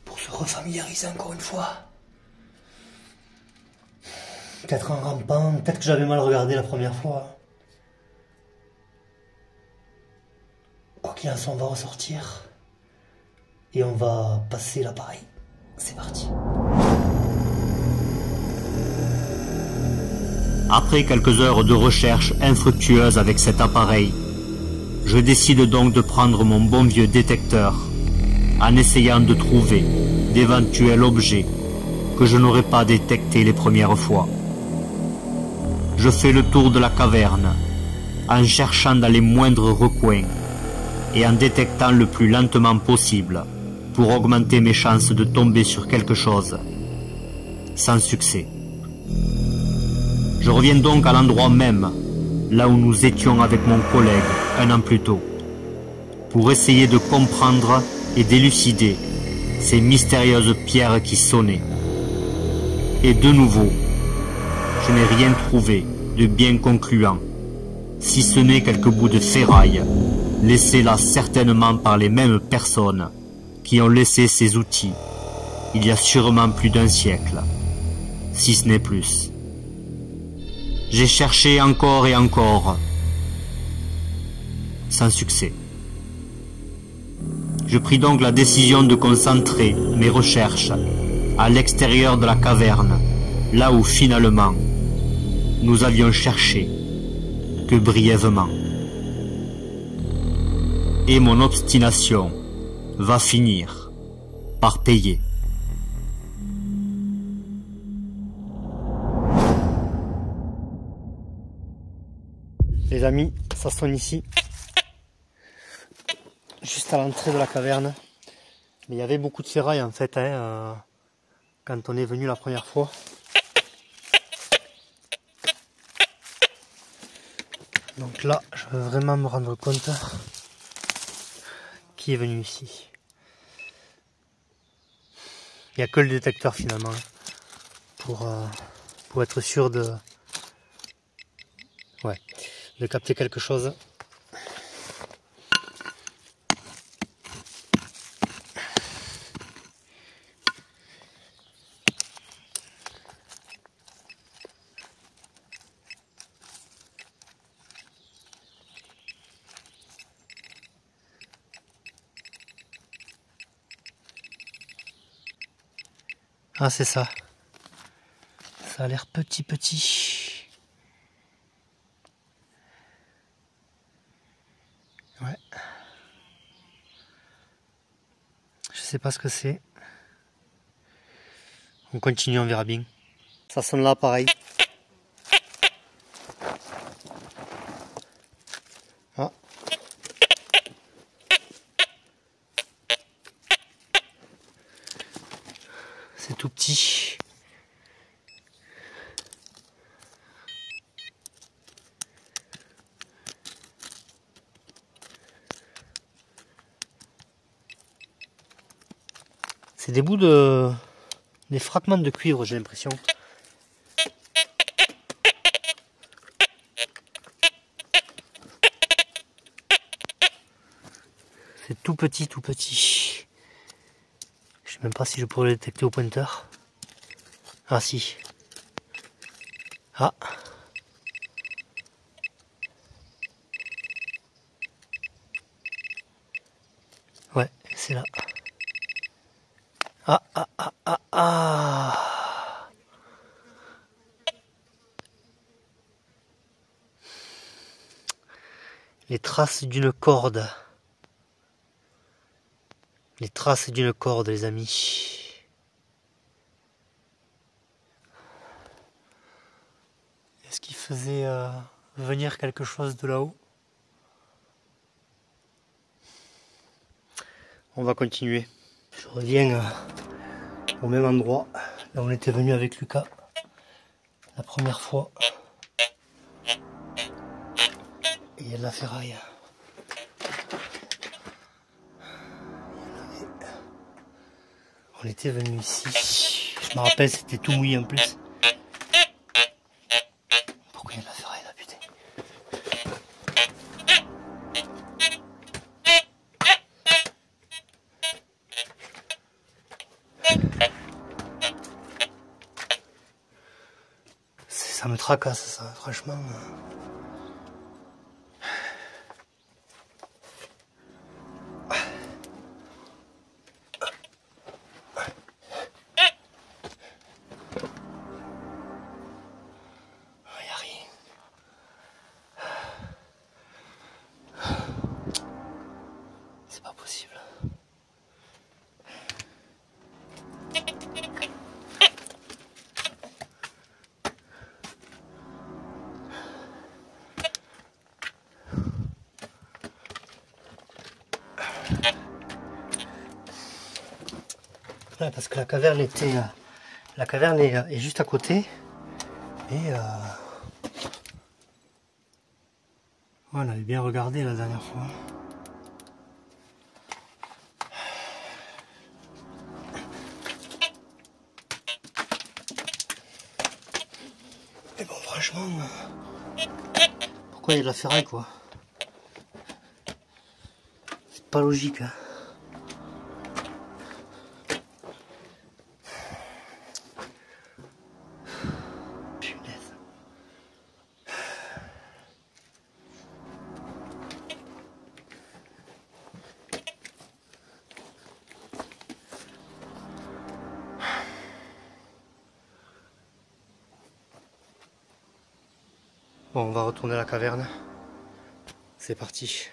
pour se refamiliariser encore une fois. Peut-être en rampant, peut-être que j'avais mal regardé la première fois. Quoi qu'il en soit, on va ressortir et on va passer l'appareil. C'est parti. Après quelques heures de recherche infructueuses avec cet appareil, je décide donc de prendre mon bon vieux détecteur en essayant de trouver d'éventuels objets que je n'aurais pas détectés les premières fois. Je fais le tour de la caverne en cherchant dans les moindres recoins et en détectant le plus lentement possible pour augmenter mes chances de tomber sur quelque chose. Sans succès. Je reviens donc à l'endroit même, là où nous étions avec mon collègue un an plus tôt, pour essayer de comprendre et d'élucider ces mystérieuses pierres qui sonnaient. Et de nouveau, je n'ai rien trouvé de bien concluant, si ce n'est quelques bouts de ferraille, laissés là certainement par les mêmes personnes qui ont laissé ces outils il y a sûrement plus d'un siècle, si ce n'est plus. J'ai cherché encore et encore, sans succès. Je pris donc la décision de concentrer mes recherches à l'extérieur de la caverne, là où finalement nous avions cherché que brièvement. Et mon obstination va finir par payer. Les amis, ça sonne ici, juste à l'entrée de la caverne. Mais il y avait beaucoup de ferraille en fait, quand on est venu la première fois. Donc là, je veux vraiment me rendre compte qui est venu ici. Il n'y a que le détecteur finalement pour être sûr de capter quelque chose. Ah, c'est ça. Ça a l'air petit. Ouais. Je sais pas ce que c'est. On continue, on verra bien. Ça sonne là, pareil. Ah. C'est tout petit. C'est des bouts des fragments de cuivre, j'ai l'impression. C'est tout petit. Je sais même pas si je pourrais le détecter au pointeur. Ah si. Ah. Ouais, c'est là. Ah. Les traces d'une corde. Les traces d'une corde, les amis. Est-ce qu'il faisait venir quelque chose de là-haut? On va continuer. Je reviens au même endroit, là où on était venu avec Lucas la première fois. Et il y a de la ferraille. On était venu ici. Je me rappelle, c'était tout mouillé en plus. Pourquoi il y a de la ferraille là, putain? Ça me tracasse ça, franchement. Il n'y a rien. C'est pas possible. Ouais, parce que la caverne était... la caverne est juste à côté. Et... on avait bien regardé la dernière fois. Mais bon, franchement... pourquoi il y a de la ferraille, quoi? C'est pas logique, hein. Bon, on va retourner à la caverne. C'est parti.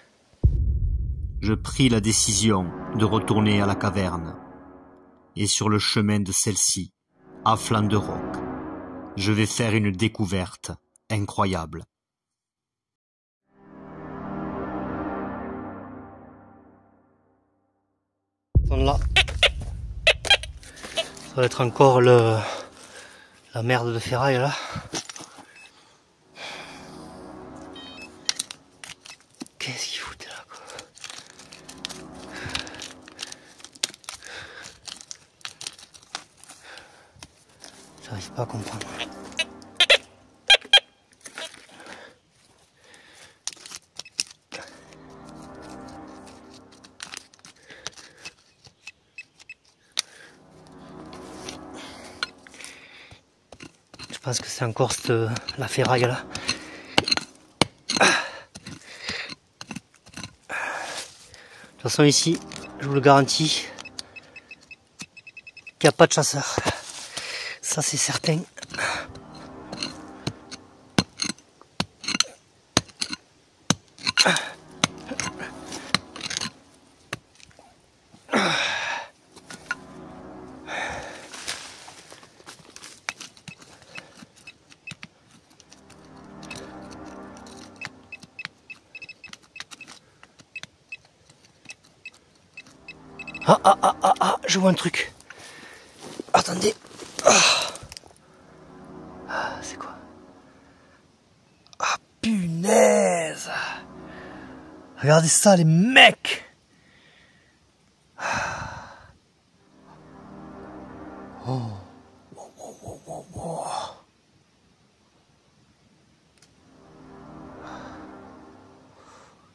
Je pris la décision de retourner à la caverne. Et sur le chemin de celle-ci, à flanc de roc, je vais faire une découverte incroyable. Là, ça va être encore la merde de ferraille là. Qu'est-ce qu'il foutait là, quoi? J'arrive pas à comprendre. Je pense que c'est encore la ferraille là. De toute façon ici, je vous le garantis, qu'il n'y a pas de chasseurs. Ça c'est certain. Je vois un truc. Attendez. C'est quoi? Ah, punaise! Regardez ça, les mecs! Oh. Wow.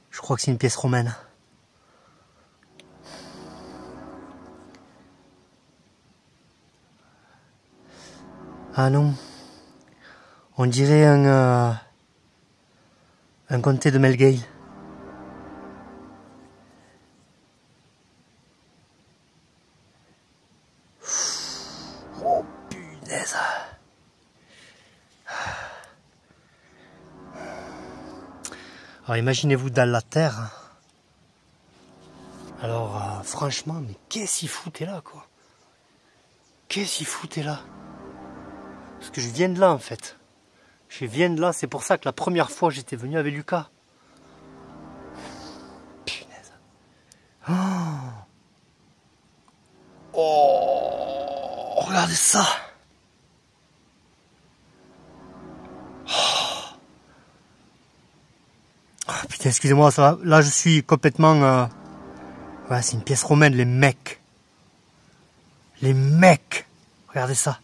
Je crois que c'est une pièce romaine. Ah non, on dirait un comté de Melgale. Oh punaise. Alors imaginez-vous dans la terre. Alors franchement, mais qu'est-ce qu'il foutait là, quoi? Qu'est-ce qu'il foutait là? Parce que je viens de là en fait. Je viens de là, c'est pour ça que la première fois j'étais venu avec Lucas. Punaise. Oh, regardez ça. Oh, putain, excusez-moi, ça va. Là je suis complètement... Ouais, c'est une pièce romaine, les mecs. Les mecs. Regardez ça.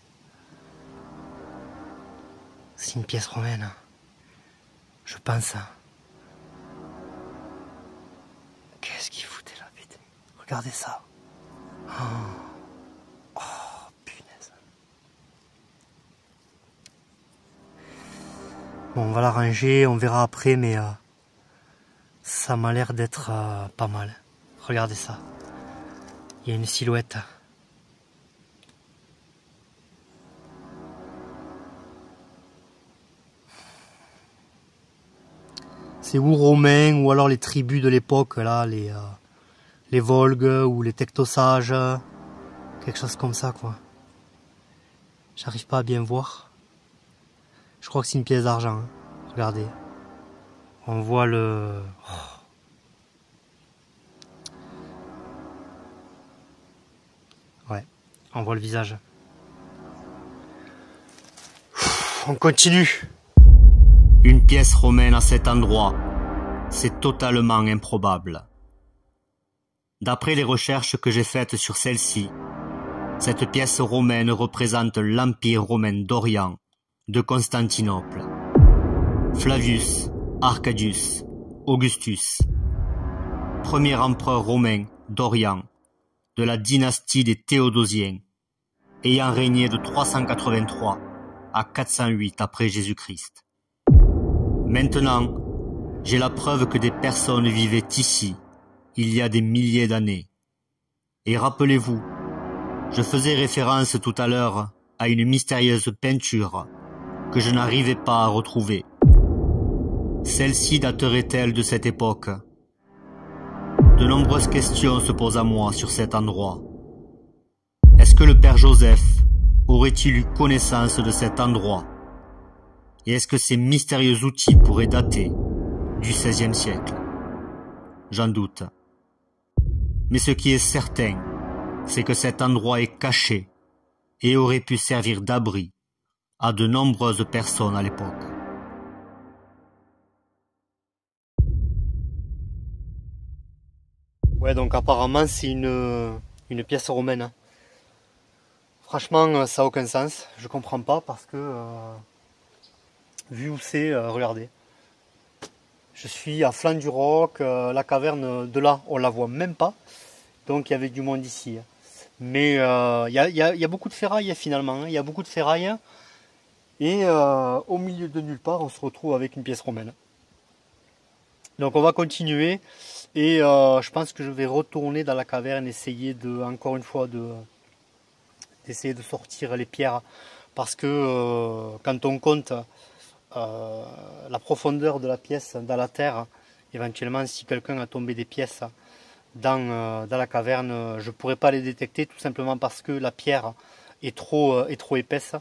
C'est une pièce romaine. Je pense. Qu'est-ce qu'il foutait là, putain? Regardez ça. Oh, punaise. Bon, on va la ranger, on verra après, mais ça m'a l'air d'être pas mal. Regardez ça. Il y a une silhouette. C'est ou romains ou alors les tribus de l'époque, là, les Volgues ou les Tectosages, quelque chose comme ça, quoi. J'arrive pas à bien voir. Je crois que c'est une pièce d'argent, hein. Regardez. On voit le... Ouais. On voit le visage. On continue. Une pièce romaine à cet endroit, c'est totalement improbable. D'après les recherches que j'ai faites sur celle-ci, cette pièce romaine représente l'Empire romain d'Orient, de Constantinople. Flavius, Arcadius, Augustus, premier empereur romain d'Orient, de la dynastie des Théodosiens, ayant régné de 383 à 408 après Jésus-Christ. Maintenant, j'ai la preuve que des personnes vivaient ici, il y a des milliers d'années. Et rappelez-vous, je faisais référence tout à l'heure à une mystérieuse peinture que je n'arrivais pas à retrouver. Celle-ci daterait-elle de cette époque? De nombreuses questions se posent à moi sur cet endroit. Est-ce que le père Joseph aurait-il eu connaissance de cet endroit? Et est-ce que ces mystérieux outils pourraient dater du XVIe siècle? J'en doute. Mais ce qui est certain, c'est que cet endroit est caché et aurait pu servir d'abri à de nombreuses personnes à l'époque. Ouais, donc apparemment c'est une pièce romaine. Franchement, ça n'a aucun sens. Je comprends pas parce que, vu où c'est, regardez. Je suis à flanc du roc, la caverne de là, on la voit même pas. Donc il y avait du monde ici. Mais il y a beaucoup de ferraille finalement. Il y a beaucoup de ferraille. Et au milieu de nulle part, on se retrouve avec une pièce romaine. Donc on va continuer. Et je pense que je vais retourner dans la caverne, essayer encore une fois d'essayer de sortir les pierres. Parce que quand on compte la profondeur de la pièce dans la terre, éventuellement si quelqu'un a tombé des pièces dans la caverne, je ne pourrais pas les détecter tout simplement parce que la pierre est trop épaisse.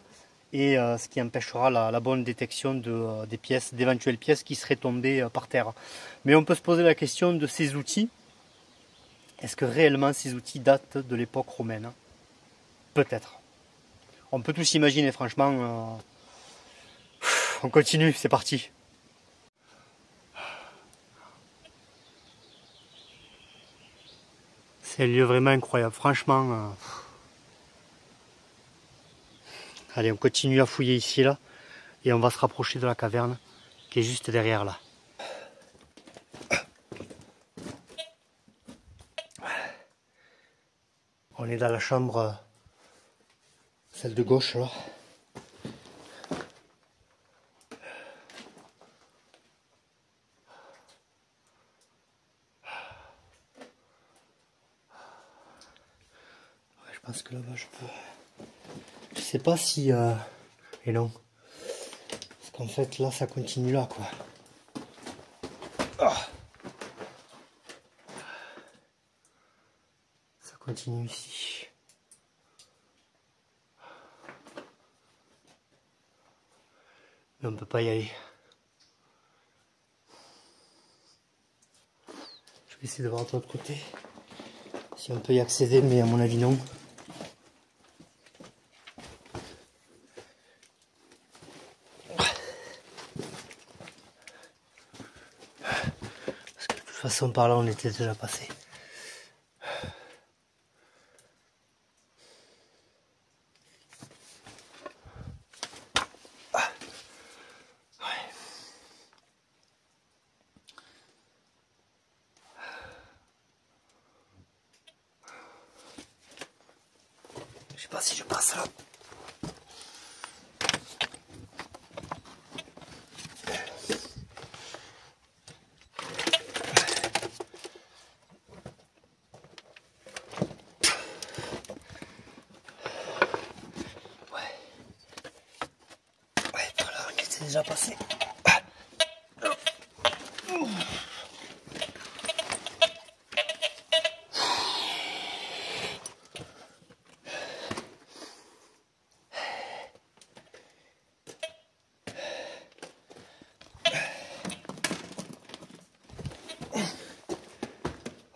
Et ce qui empêchera la bonne détection des pièces, d'éventuelles pièces qui seraient tombées par terre. Mais on peut se poser la question de ces outils. Est-ce que réellement ces outils datent de l'époque romaine? Peut-être. On peut tout s'imaginer, franchement. On continue, c'est parti. C'est un lieu vraiment incroyable, franchement. Allez, on continue à fouiller ici, là, et on va se rapprocher de la caverne qui est juste derrière, là. On est dans la chambre, celle de gauche, là. Ouais, je pense que là-bas, je peux... Je sais pas si... Et non. Parce qu'en fait, là, ça continue là, quoi. Ah. Ça continue ici. Mais on peut pas y aller. Je vais essayer de voir de l'autre côté. Si on peut y accéder, mais à mon avis, non. De toute façon, par là, on était déjà passé. Je sais pas si je passe là. Déjà passé.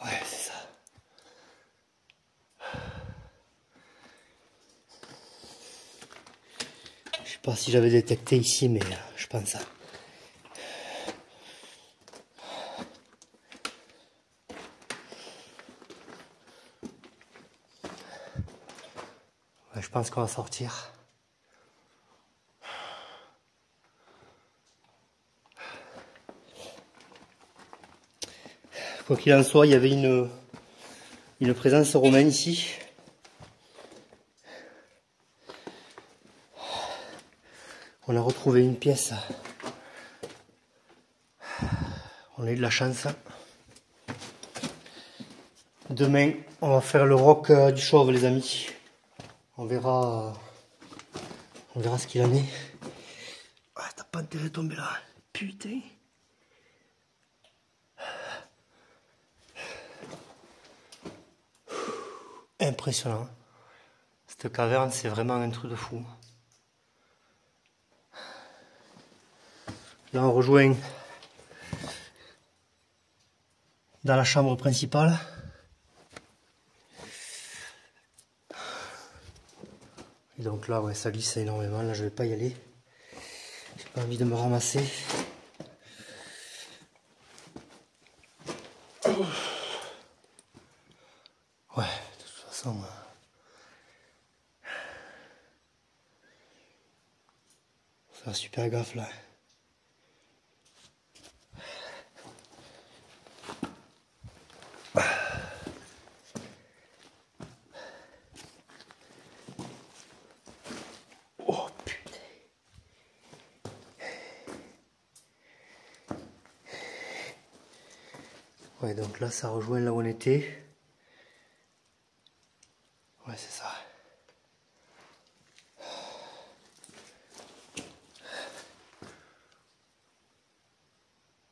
Ouais, c'est ça. sais pas si j'avais détecté ici, mais je pense ça. Ouais, je pense qu'on va sortir. Quoi qu'il en soit, il y avait une présence romaine ici. On a retrouvé une pièce. On a eu de la chance. Demain, on va faire le roc du chauve, les amis. On verra ce qu'il en est. Ah, t'as pas intérêt de tomber là. Putain. Impressionnant. Cette caverne, c'est vraiment un truc de fou. Là, on rejoint dans la chambre principale. Et donc là, ouais, ça glisse énormément. Là, je vais pas y aller. J'ai pas envie de me ramasser. Ouais, de toute façon. Ça va super gaffe là. Oh putain. Ouais, donc là, ça rejoint là où on était. Ouais, c'est ça.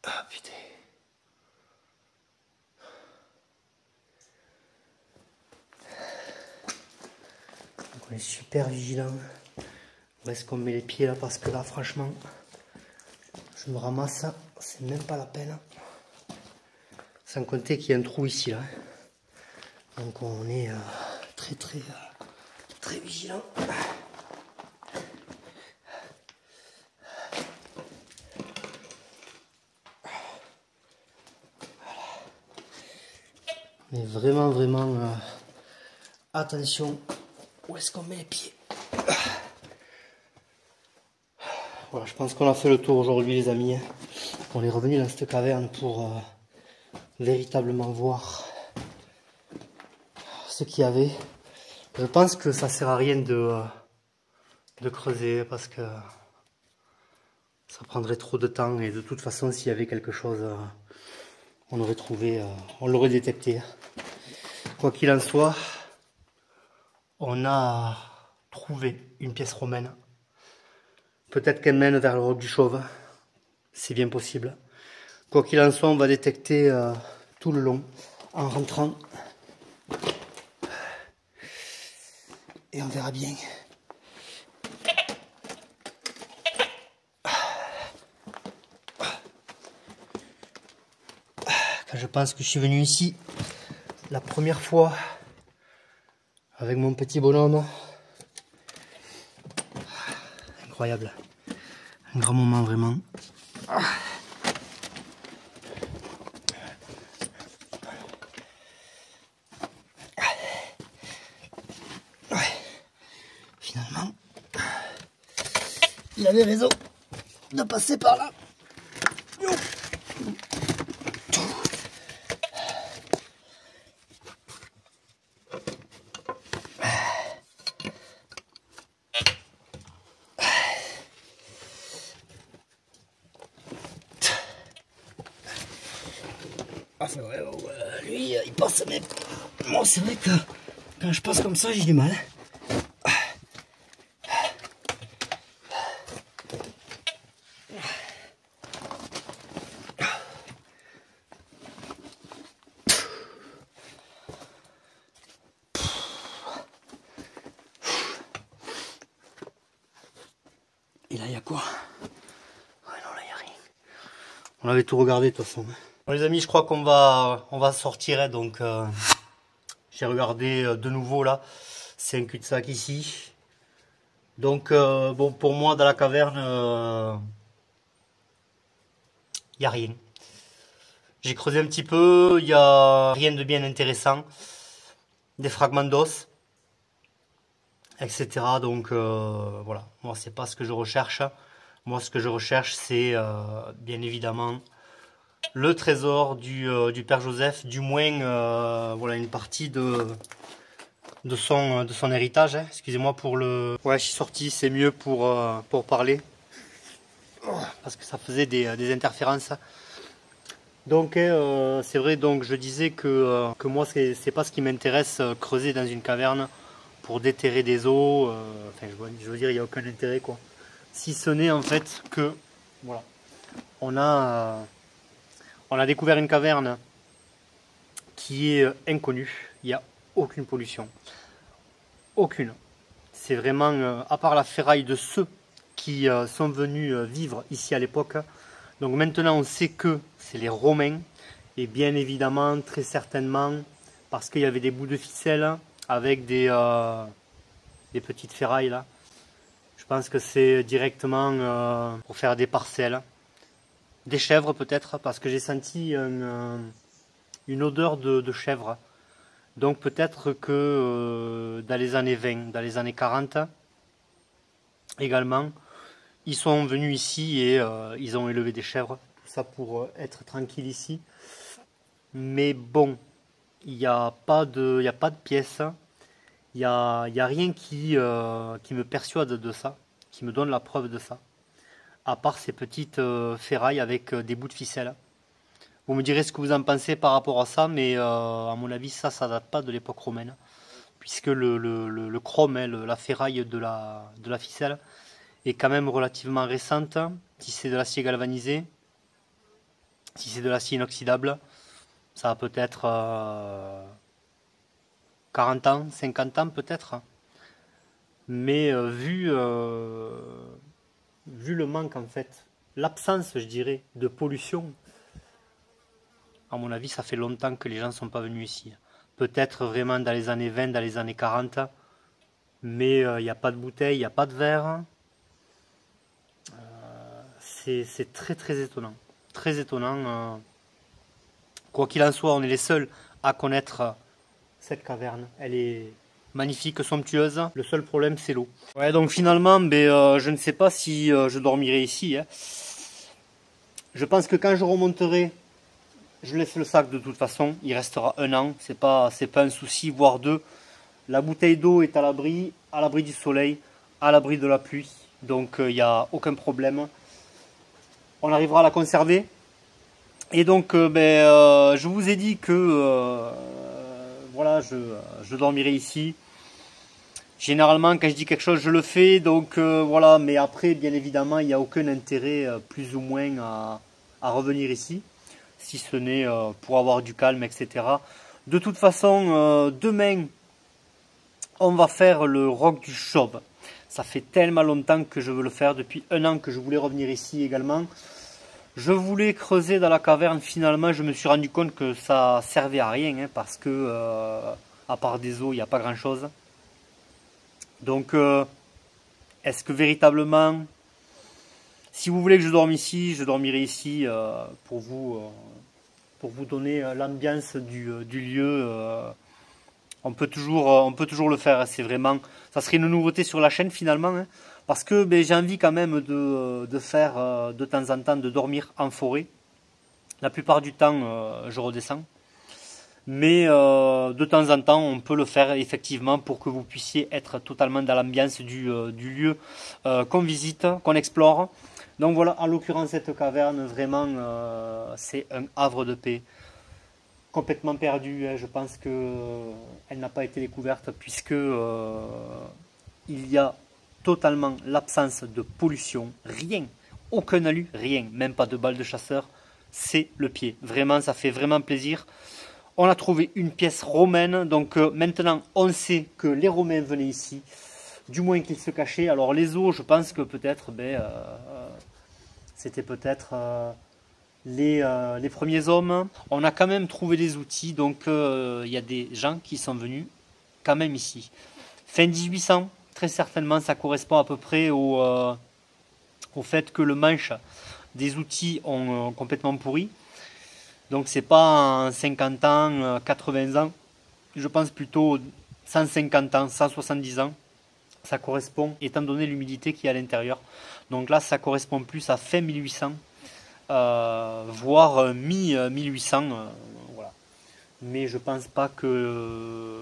Ah putain. Donc on est super vigilant. Où est-ce qu'on met les pieds là? Parce que là, franchement, je me ramasse, c'est même pas la peine. Sans compter qu'il y a un trou ici là. Donc on est très vigilant. Mais vraiment attention où est-ce qu'on met les pieds. Voilà, je pense qu'on a fait le tour aujourd'hui les amis. On est revenu dans cette caverne pour véritablement voir ce qu'il y avait. Je pense que ça sert à rien de creuser parce que ça prendrait trop de temps et de toute façon s'il y avait quelque chose on aurait trouvé, on l'aurait détecté. Quoi qu'il en soit, on a trouvé une pièce romaine. Peut-être qu'elle mène vers le roc du Chauve, c'est bien possible. Quoi qu'il en soit, on va détecter tout le long en rentrant. Et on verra bien. Quand je pense que je suis venu ici la première fois avec mon petit bonhomme. Incroyable. Un grand moment vraiment. Finalement, il avait raison de passer par là. Enfin, ouais, lui, il passe, mais moi, c'est vrai que quand je passe comme ça, j'ai du mal. Et là, il y a quoi? Ouais, non, là, il n'y a rien. On avait tout regardé, de toute façon. Bon, les amis, je crois qu'on va sortir. Hein, donc, j'ai regardé de nouveau, là. C'est un cul-de-sac ici. Donc bon, pour moi dans la caverne, il n'y a rien. J'ai creusé un petit peu, il n'y a rien de bien intéressant. Des fragments d'os, etc. Donc voilà, moi c'est pas ce que je recherche. Moi ce que je recherche c'est bien évidemment le trésor du Père Joseph, du moins voilà une partie de son héritage. Hein. Excusez-moi pour le... Ouais, je suis sorti, c'est mieux pour parler. Parce que ça faisait des interférences. Donc c'est vrai, donc je disais que moi c'est pas ce qui m'intéresse, creuser dans une caverne pour déterrer des os. Enfin je veux dire, il n'y a aucun intérêt quoi. Si ce n'est en fait que voilà, on a découvert une caverne qui est inconnue, il n'y a aucune pollution. Aucune. C'est vraiment, à part la ferraille de ceux qui sont venus vivre ici à l'époque. Donc maintenant on sait que c'est les Romains. Et bien évidemment, très certainement, parce qu'il y avait des bouts de ficelle avec des petites ferrailles là. Je pense que c'est directement pour faire des parcelles. Des chèvres peut-être, parce que j'ai senti une odeur de chèvre. Donc peut-être que dans les années 20, dans les années 40 également, ils sont venus ici et ils ont élevé des chèvres. Tout ça pour être tranquille ici. Mais bon, il n'y a pas de pièces. Il n'y a rien qui me persuade de ça, qui me donne la preuve de ça. À part ces petites ferrailles avec des bouts de ficelle. Vous me direz ce que vous en pensez par rapport à ça, mais à mon avis, ça date pas de l'époque romaine. Puisque le chrome, hein, la ferraille de la ficelle, est quand même relativement récente. Si c'est de l'acier galvanisé, si c'est de l'acier inoxydable, ça a peut-être 40 ans, 50 ans peut-être. Mais vu le manque en fait, l'absence je dirais de pollution, à mon avis ça fait longtemps que les gens ne sont pas venus ici. Peut-être vraiment dans les années 20, dans les années 40, mais il n'y a pas de bouteille, il n'y a pas de verre. C'est très très étonnant. Très étonnant. Quoi qu'il en soit, on est les seuls à connaître cette caverne. Elle est magnifique, somptueuse. Le seul problème, c'est l'eau. Ouais, donc finalement, je ne sais pas si je dormirai ici. Hein. Je pense que quand je remonterai, je laisse le sac de toute façon. Il restera 1 an. C'est pas un souci, voire 2. La bouteille d'eau est à l'abri du soleil, à l'abri de la pluie. Donc il n'y a aucun problème. On arrivera à la conserver. Et donc je vous ai dit que voilà, je dormirai ici. Généralement quand je dis quelque chose je le fais. Donc voilà, mais après bien évidemment il n'y a aucun intérêt plus ou moins à revenir ici. Si ce n'est pour avoir du calme, etc. De toute façon, demain on va faire le roc du Chauve. Ça fait tellement longtemps que je veux le faire, depuis 1 an que je voulais revenir ici également. Je voulais creuser dans la caverne, finalement je me suis rendu compte que ça servait à rien, hein, parce que à part des os, il n'y a pas grand chose. Donc est-ce que véritablement, si vous voulez que je dorme ici, je dormirai ici pour vous donner l'ambiance du lieu. On peut toujours le faire, c'est vraiment, ça serait une nouveauté sur la chaîne finalement, hein, parce que j'ai envie quand même de faire de temps en temps, de dormir en forêt. La plupart du temps, je redescends. Mais de temps en temps, on peut le faire effectivement pour que vous puissiez être totalement dans l'ambiance du lieu qu'on visite, qu'on explore. Donc voilà, en l'occurrence, cette caverne, vraiment, c'est un havre de paix. Complètement perdue, hein. Je pense qu'elle n'a pas été découverte puisque il y a totalement l'absence de pollution, rien, aucun alu, rien, même pas de balles de chasseur, c'est le pied. Vraiment, ça fait vraiment plaisir. On a trouvé une pièce romaine, donc maintenant on sait que les Romains venaient ici, du moins qu'ils se cachaient. Alors les os, je pense que peut-être, c'était peut-être les premiers hommes. On a quand même trouvé des outils, donc il y a des gens qui sont venus quand même ici. Fin 1800, très certainement ça correspond à peu près au fait que le manche des outils ont complètement pourri. Donc c'est pas en 50 ans, 80 ans, je pense plutôt 150 ans, 170 ans. Ça correspond, étant donné l'humidité qui est à l'intérieur. Donc là, ça correspond plus à fin 1800, voire mi-1800. Voilà. Mais je pense pas que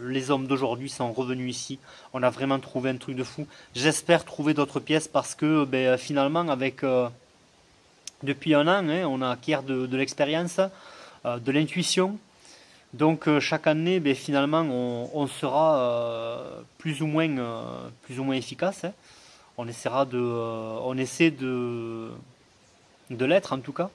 les hommes d'aujourd'hui sont revenus ici. On a vraiment trouvé un truc de fou. J'espère trouver d'autres pièces parce que finalement, avec depuis un an, hein, on acquiert de l'expérience, de l'intuition. Donc chaque année, finalement, on sera plus ou moins efficace. Hein. On essaie de l'être en tout cas.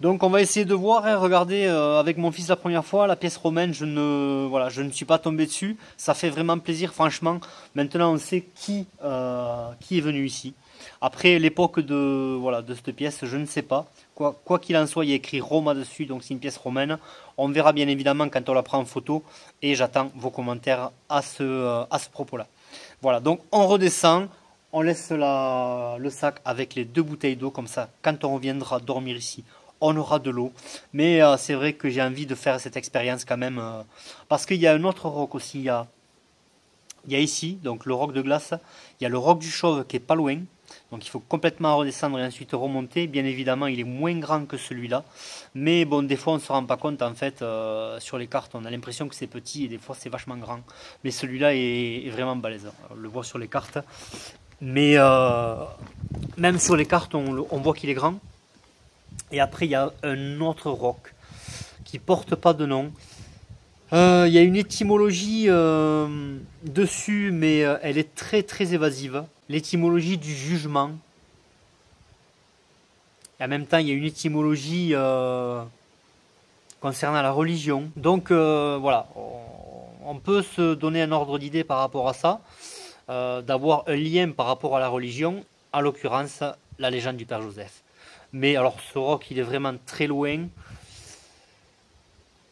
Donc on va essayer de voir, hein, regardez, avec mon fils la première fois, la pièce romaine, je ne suis pas tombé dessus. Ça fait vraiment plaisir, franchement. Maintenant on sait qui est venu ici. Après l'époque de cette pièce, je ne sais pas. Quoi qu'il en soit, il y a écrit Roma dessus, donc c'est une pièce romaine. On verra bien évidemment quand on la prend en photo. Et j'attends vos commentaires à ce propos-là. Voilà, donc on redescend. On laisse le sac avec les 2 bouteilles d'eau, comme ça, quand on reviendra dormir ici, on aura de l'eau. Mais c'est vrai que j'ai envie de faire cette expérience quand même, parce qu'il y a un autre roc aussi. Il y a ici, donc le roc de glace, il y a le roc du Chauve qui est pas loin. Donc il faut complètement redescendre et ensuite remonter. Bien évidemment, il est moins grand que celui-là. Mais bon, des fois, on ne se rend pas compte. En fait, sur les cartes, on a l'impression que c'est petit et des fois, c'est vachement grand. Mais celui-là est vraiment balèze. On le voit sur les cartes. Mais même sur les cartes, on voit qu'il est grand. Et après, il y a un autre roc qui porte pas de nom. Il y a une étymologie dessus, mais elle est très très évasive. L'étymologie du jugement. Et en même temps, il y a une étymologie concernant la religion. Donc voilà, on peut se donner un ordre d'idée par rapport à ça. D'avoir un lien par rapport à la religion, en l'occurrence la légende du Père Joseph. Mais alors ce roc, il est vraiment très loin.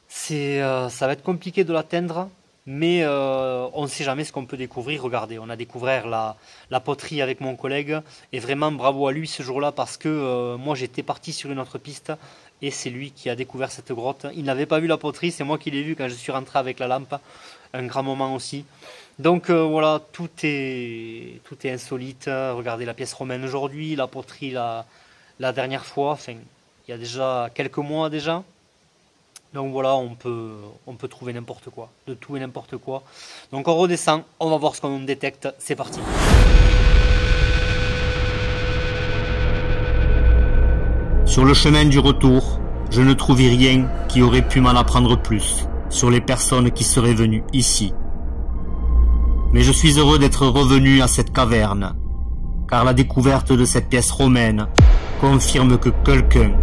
Ça va être compliqué de l'atteindre, mais on ne sait jamais ce qu'on peut découvrir. Regardez, on a découvert la poterie avec mon collègue, et vraiment bravo à lui ce jour-là, parce que moi j'étais parti sur une autre piste, et c'est lui qui a découvert cette grotte. Il n'avait pas vu la poterie, c'est moi qui l'ai vu quand je suis rentré avec la lampe. Un grand moment aussi. Donc voilà, tout est insolite. Regardez la pièce romaine aujourd'hui, la poterie la dernière fois, enfin il y a déjà quelques mois déjà. Donc voilà, on peut trouver n'importe quoi, de tout et n'importe quoi. Donc on redescend, on va voir ce qu'on détecte, c'est parti. Sur le chemin du retour, je ne trouvais rien qui aurait pu m'en apprendre plus sur les personnes qui seraient venues ici. Mais je suis heureux d'être revenu à cette caverne, car la découverte de cette pièce romaine confirme que quelqu'un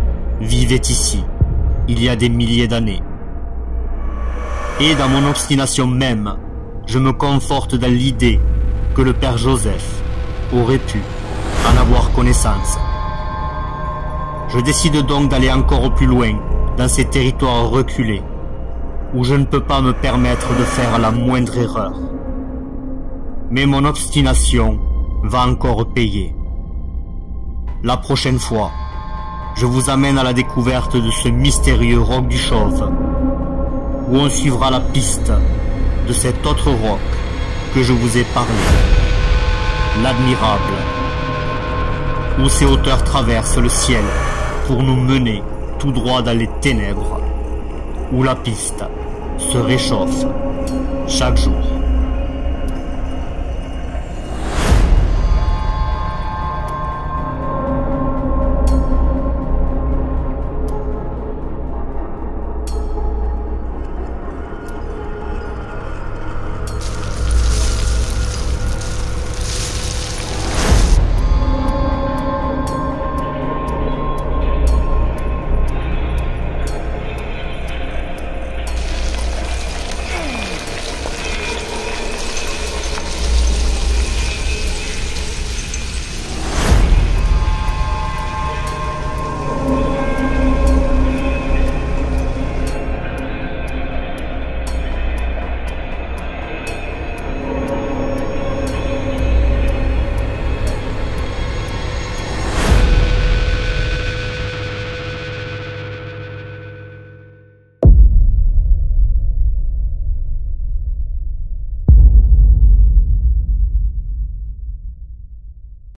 vivait ici, il y a des milliers d'années. Et dans mon obstination même, je me conforte dans l'idée que le Père Joseph aurait pu en avoir connaissance. Je décide donc d'aller encore plus loin dans ces territoires reculés, où je ne peux pas me permettre de faire la moindre erreur. Mais mon obstination va encore payer. La prochaine fois, je vous amène à la découverte de ce mystérieux roc du Chauve, où on suivra la piste de cet autre roc que je vous ai parlé, l'Admirable, où ses hauteurs traversent le ciel pour nous mener tout droit dans les ténèbres, où la piste se réchauffe chaque jour.